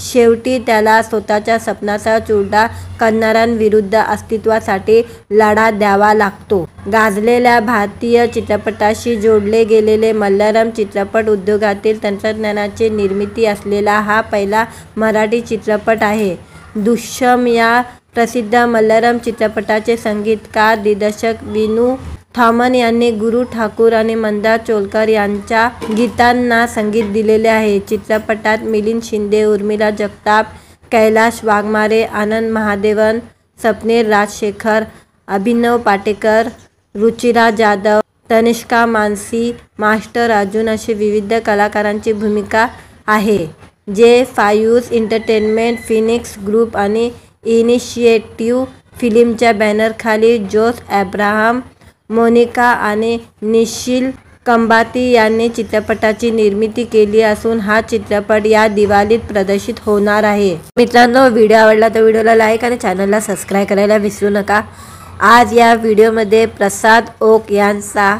शेवटी त्याला स्वतःच्या स्वप्नाचा चुरडा करणाऱ्यांविरुद्ध अस्तित्वासाठी लढा द्यावा लागतो. गाजलेल्या भारतीय चित्रपटाशी जोडले गेलेले मल्याळम चित्रपट उद्योगातील तंत्रज्ञानाची निर्मिती असलेला हा पहिला मराठी चित्रपट आहे. दृश्यम या प्रसिद्ध मल्याळम चित्रपटाचे संगीतकार दिग्दर्शक विनू थॉमन यांनी गुरु ठाकूर आणि मंदार चोलकर यांच्या गीतांना संगीत दिलेले आहे. चित्रपटात मिलिंद शिंदे, उर्मिला जगताप, कैलाश वाघमारे, आनंद महादेवन, स्वप्नील राजशेखर, अभिनव पाटेकर, रुचिरा जाधव, तनिष्का मानसी, मास्टर अर्जुन अशी विविध कलाकारांची भूमिका आहे. जे फायूज एंटरटेनमेंट, फिनिक्स ग्रुप आणि इनिशिएटिव्ह फिल्मच्या बॅनरखाली जोस अब्राहम, मोनिका आणि निशिल कंबाती यांनी चित्रपटाची निर्मिती केली असून हा चित्रपट या दिवाळीत प्रदर्शित होणार आहे. मित्रांनो, व्हिडिओ आवडला तर व्हिडिओला लाईक आणि चॅनलला सबस्क्राईब करायला विसरू नका. आज या व्हिडिओमध्ये प्रसाद ओक यांचा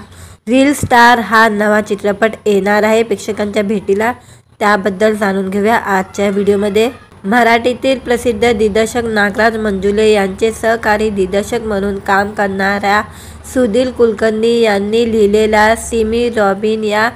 रील स्टार हा नवा चित्रपट येणार आहे प्रेक्षकांच्या भेटीला. त्याबद्दल जाणून घेऊया आजच्या व्हिडिओमध्ये. मराठीतील प्रसिद्ध दिग्दर्शक नागराज मंजुळे यांचे सहकारी दिग्दर्शक म्हणून काम करणाऱ्या सुधीर कुलकर्णी यांनी लिहिलेला सिमी रॉबिन या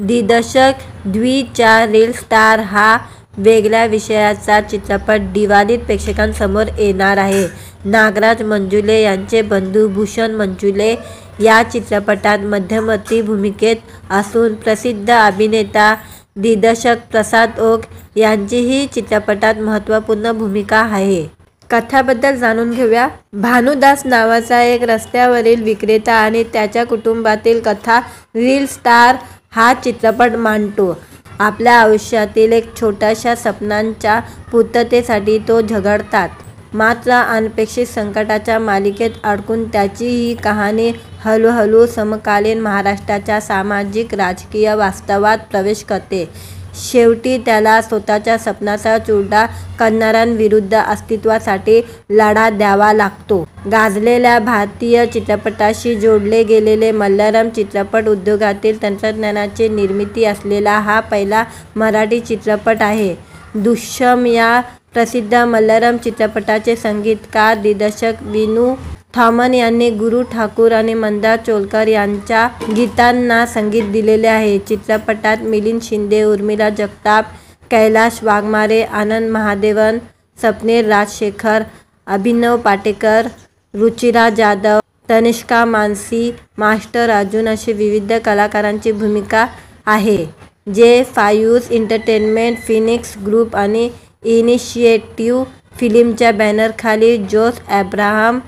दिग्दर्शक द्वीच्या रील स्टार हा वेगळ्या विषयाचा चित्रपट दिवाळीत प्रेक्षकांसमोर येणार आहे. नागराज मंजुळे यांचे बंधू भूषण मंजुळे या चित्रपटात मध्यवर्ती भूमिकेत असून प्रसिद्ध अभिनेता दिग्दर्शक प्रसाद ओक यांचीही चित्रपटात महत्त्वपूर्ण भूमिका आहे. कथाबद्दल जाणून घेऊया. भानुदास नावाचा एक रस्त्यावरील विक्रेता आणि त्याच्या कुटुंबातील कथा रील स्टार हा चित्रपट मांडतो. आपल्या आयुष्यातील एक छोट्याशा स्वप्नांच्या पूर्ततेसाठी तो झगडतात. मात्र अनपेक्षित संकटाच्या मालिकेत अडकून त्याची ही कहाणी हळूहळू समकालीन महाराष्ट्राच्या सामाजिक राजकीय वास्तवात प्रवेश करते. शेवटी त्याला स्वतःच्या स्वप्नाचा चुरडा करणाऱ्यांविरुद्ध अस्तित्वासाठी लढा द्यावा लागतो. गाजलेल्या भारतीय चित्रपटाशी जोडले गेलेले मल्याळम चित्रपट उद्योगातील तंत्रज्ञानाची निर्मिती असलेला हा पहिला मराठी चित्रपट आहे. दृश्यम या प्रसिद्ध मल्याळम चित्रपटाचे संगीतकार दिग्दर्शक विनू थॉमन यांनी गुरु ठाकूर आणि मंदार चोलकर यांच्या गीतांना संगीत दिलेले आहे. चित्रपटात मिलिंद शिंदे, उर्मिला जगताप, कैलाश वाघमारे, आनंद महादेवन, स्वप्नील राजशेखर, अभिनव पाटेकर, रुचिरा जाधव, तनिष्का मानसी, मास्टर अर्जुन अशी विविध कलाकारांची भूमिका आहे. जे फायूज एंटरटेनमेंट, फिनिक्स ग्रुप आणि इनिशिएटिव्ह फिल्मच्या बॅनरखाली जोस अब्राहम,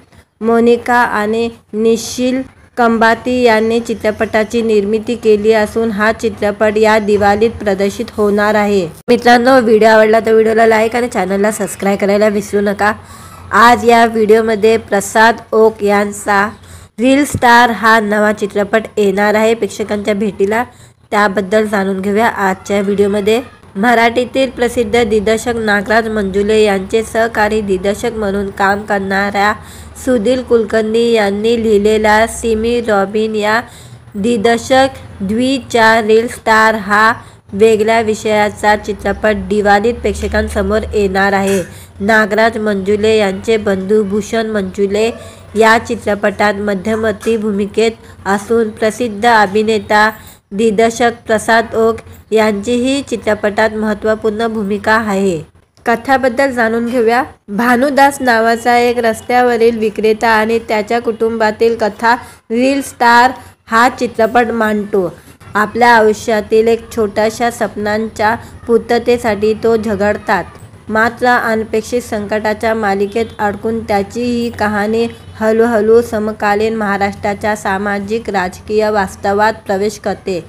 मोनिका आणि निशिल कंबाती यांनी चित्रपटाची निर्मिती केली असून हा चित्रपट या दिवाळीत प्रदर्शित होणार आहे. मित्रांनो, व्हिडिओ आवडला तर व्हिडिओला लाईक आणि चॅनलला सबस्क्राईब करायला विसरू नका. आज या व्हिडिओमध्ये प्रसाद ओक यांचा रील स्टार हा नवा चित्रपट येणार आहे प्रेक्षकांच्या भेटीला. त्याबद्दल जाणून घेऊया आजच्या व्हिडिओमध्ये. मराठीतील प्रसिद्ध दिग्दर्शक नागराज मंजुळे यांचे सहकारी दिग्दर्शक म्हणून काम करणाऱ्या सुधीर कुलकर्णी यांनी लिहिलेला सिमी रॉबिन या दिग्दर्शक द्वीच्या रील स्टार हा वेगळ्या विषयाचा चित्रपट दिवाळीत प्रेक्षकांसमोर येणार आहे. नागराज मंजुळे यांचे बंधू भूषण मंजुळे या चित्रपटात मध्यवर्ती भूमिकेत असून प्रसिद्ध अभिनेता दिग्दर्शक प्रसाद ओक यांचीही चित्रपटात महत्त्वपूर्ण भूमिका आहे. कथाबद्दल जाणून घेऊया. भानुदास नावाचा एक रस्त्यावरील विक्रेता आणि त्याच्या कुटुंबातील कथा रील स्टार हा चित्रपट मांडतो. आपल्या आयुष्यातील एक छोट्याशा स्वप्नांच्या पूर्ततेसाठी तो झगडतात. मात्र अनपेक्षित संकटाच्या मालिकेत अडकून त्याची ही कहाणी हळूहळू समकालीन महाराष्ट्राच्या सामाजिक राजकीय वास्तवात प्रवेश करते.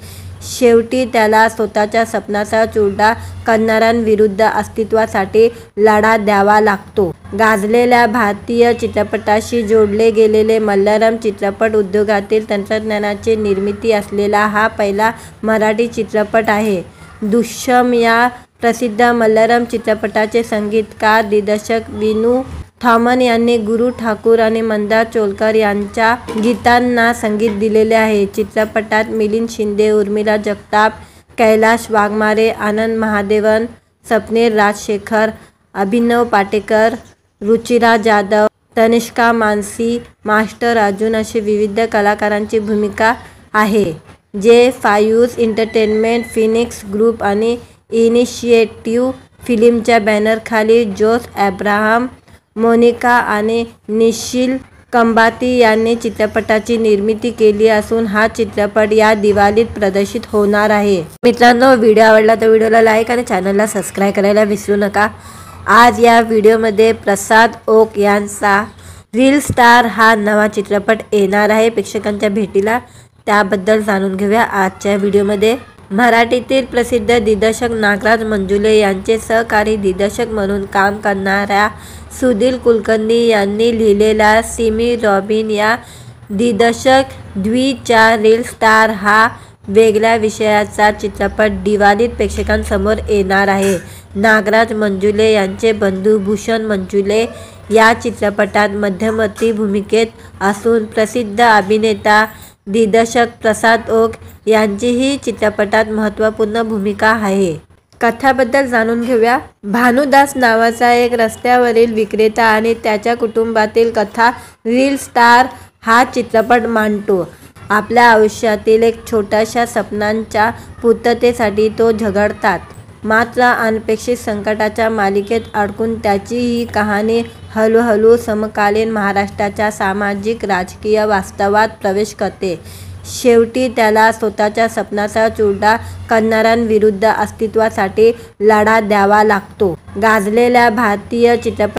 शेवटी त्याला स्वतःच्या स्वप्नाचा चुरडा करणाऱ्यांविरुद्ध अस्तित्वासाठी लढा द्यावा लागतो. गाजलेल्या भारतीय चित्रपटाशी जोडले गेलेले मल्याळम चित्रपट उद्योगातील तंत्रज्ञानाची निर्मिती असलेला हा पहिला मराठी चित्रपट आहे. दृश्यम या प्रसिद्ध मल्याळम चित्रपटाचे संगीतकार दिग्दर्शक विनू थॉमन यांनी गुरु ठाकूर आणि मंदार चोलकर यांच्या गीतांना संगीत दिलेले आहे. चित्रपटात मिलिंद शिंदे, उर्मिला जगताप, कैलाश वाघमारे, आनंद महादेवन, स्वप्नील राजशेखर, अभिनव पाटेकर, रुचिरा जाधव, तनिष्का मानसी, मास्टर अर्जुन अशी विविध कलाकारांची भूमिका आहे. जे फायूज एंटरटेनमेंट, फिनिक्स ग्रुप आणि इनिशिएटिव्ह फिल्मच्या बॅनरखाली जोस अब्राहम, मोनिका आणि निशिल कंबाती यांनी चित्रपटाची निर्मिती केली असून हा चित्रपट या दिवाळीत प्रदर्शित होणार आहे। मित्रांनो, व्हिडिओ आवडला तर व्हिडिओला लाईक आणि चॅनलला सबस्क्राईब करायला विसरू नका। आज या व्हिडिओमध्ये प्रसाद ओक यांचा रील स्टार हा नवा चित्रपट येणार आहे प्रेक्षकांच्या भेटीला, त्याबद्दल जाणून घेऊया आजच्या व्हिडिओमध्ये। मराठीतील प्रसिद्ध दिग्दर्शक नागराज मंजुळे यांचे सहकारी दिग्दर्शक म्हणून काम करणाऱ्या सुधीर कुलकर्णी यांनी लिहिलेला सिमी रॉबिन या दिग्दर्शक द्वीच्या रील स्टार हा वेगळ्या विषयाचा चित्रपट दिवाळीत प्रेक्षकांसमोर येणार आहे। नागराज मंजुळे यांचे बंधू भूषण मंजुळे या चित्रपटात मध्यवर्ती भूमिकेत असून प्रसिद्ध अभिनेता दिग्दर्शक प्रसाद ओक यांचीही चित्रपटात महत्त्वपूर्ण भूमिका आहे। कथाबद्दल जाणून घेऊया। भानुदास नावाचा एक रस्त्यावरील विक्रेता आणि त्याच्या कुटुंबातील कथा रील स्टार हा चित्रपट मांडतो। आपल्या आयुष्यातील एक छोट्याशा स्वप्नांच्या पूर्ततेसाठी तो झगडतात, मात्र अनपेक्षित संकटाच्या मालिकेत अडकून त्याची ही कहाणी हळूहळू समकालीन महाराष्ट्राच्या सामाजिक राजकीय वास्तवात प्रवेश करते। शेवटी त्याला स्वतःच्या स्वप्नाचा चुरडा करणाऱ्यांविरुद्ध अस्तित्वासाठी लढा द्यावा लागतो। गाजलेल्या भारतीय चित्रपट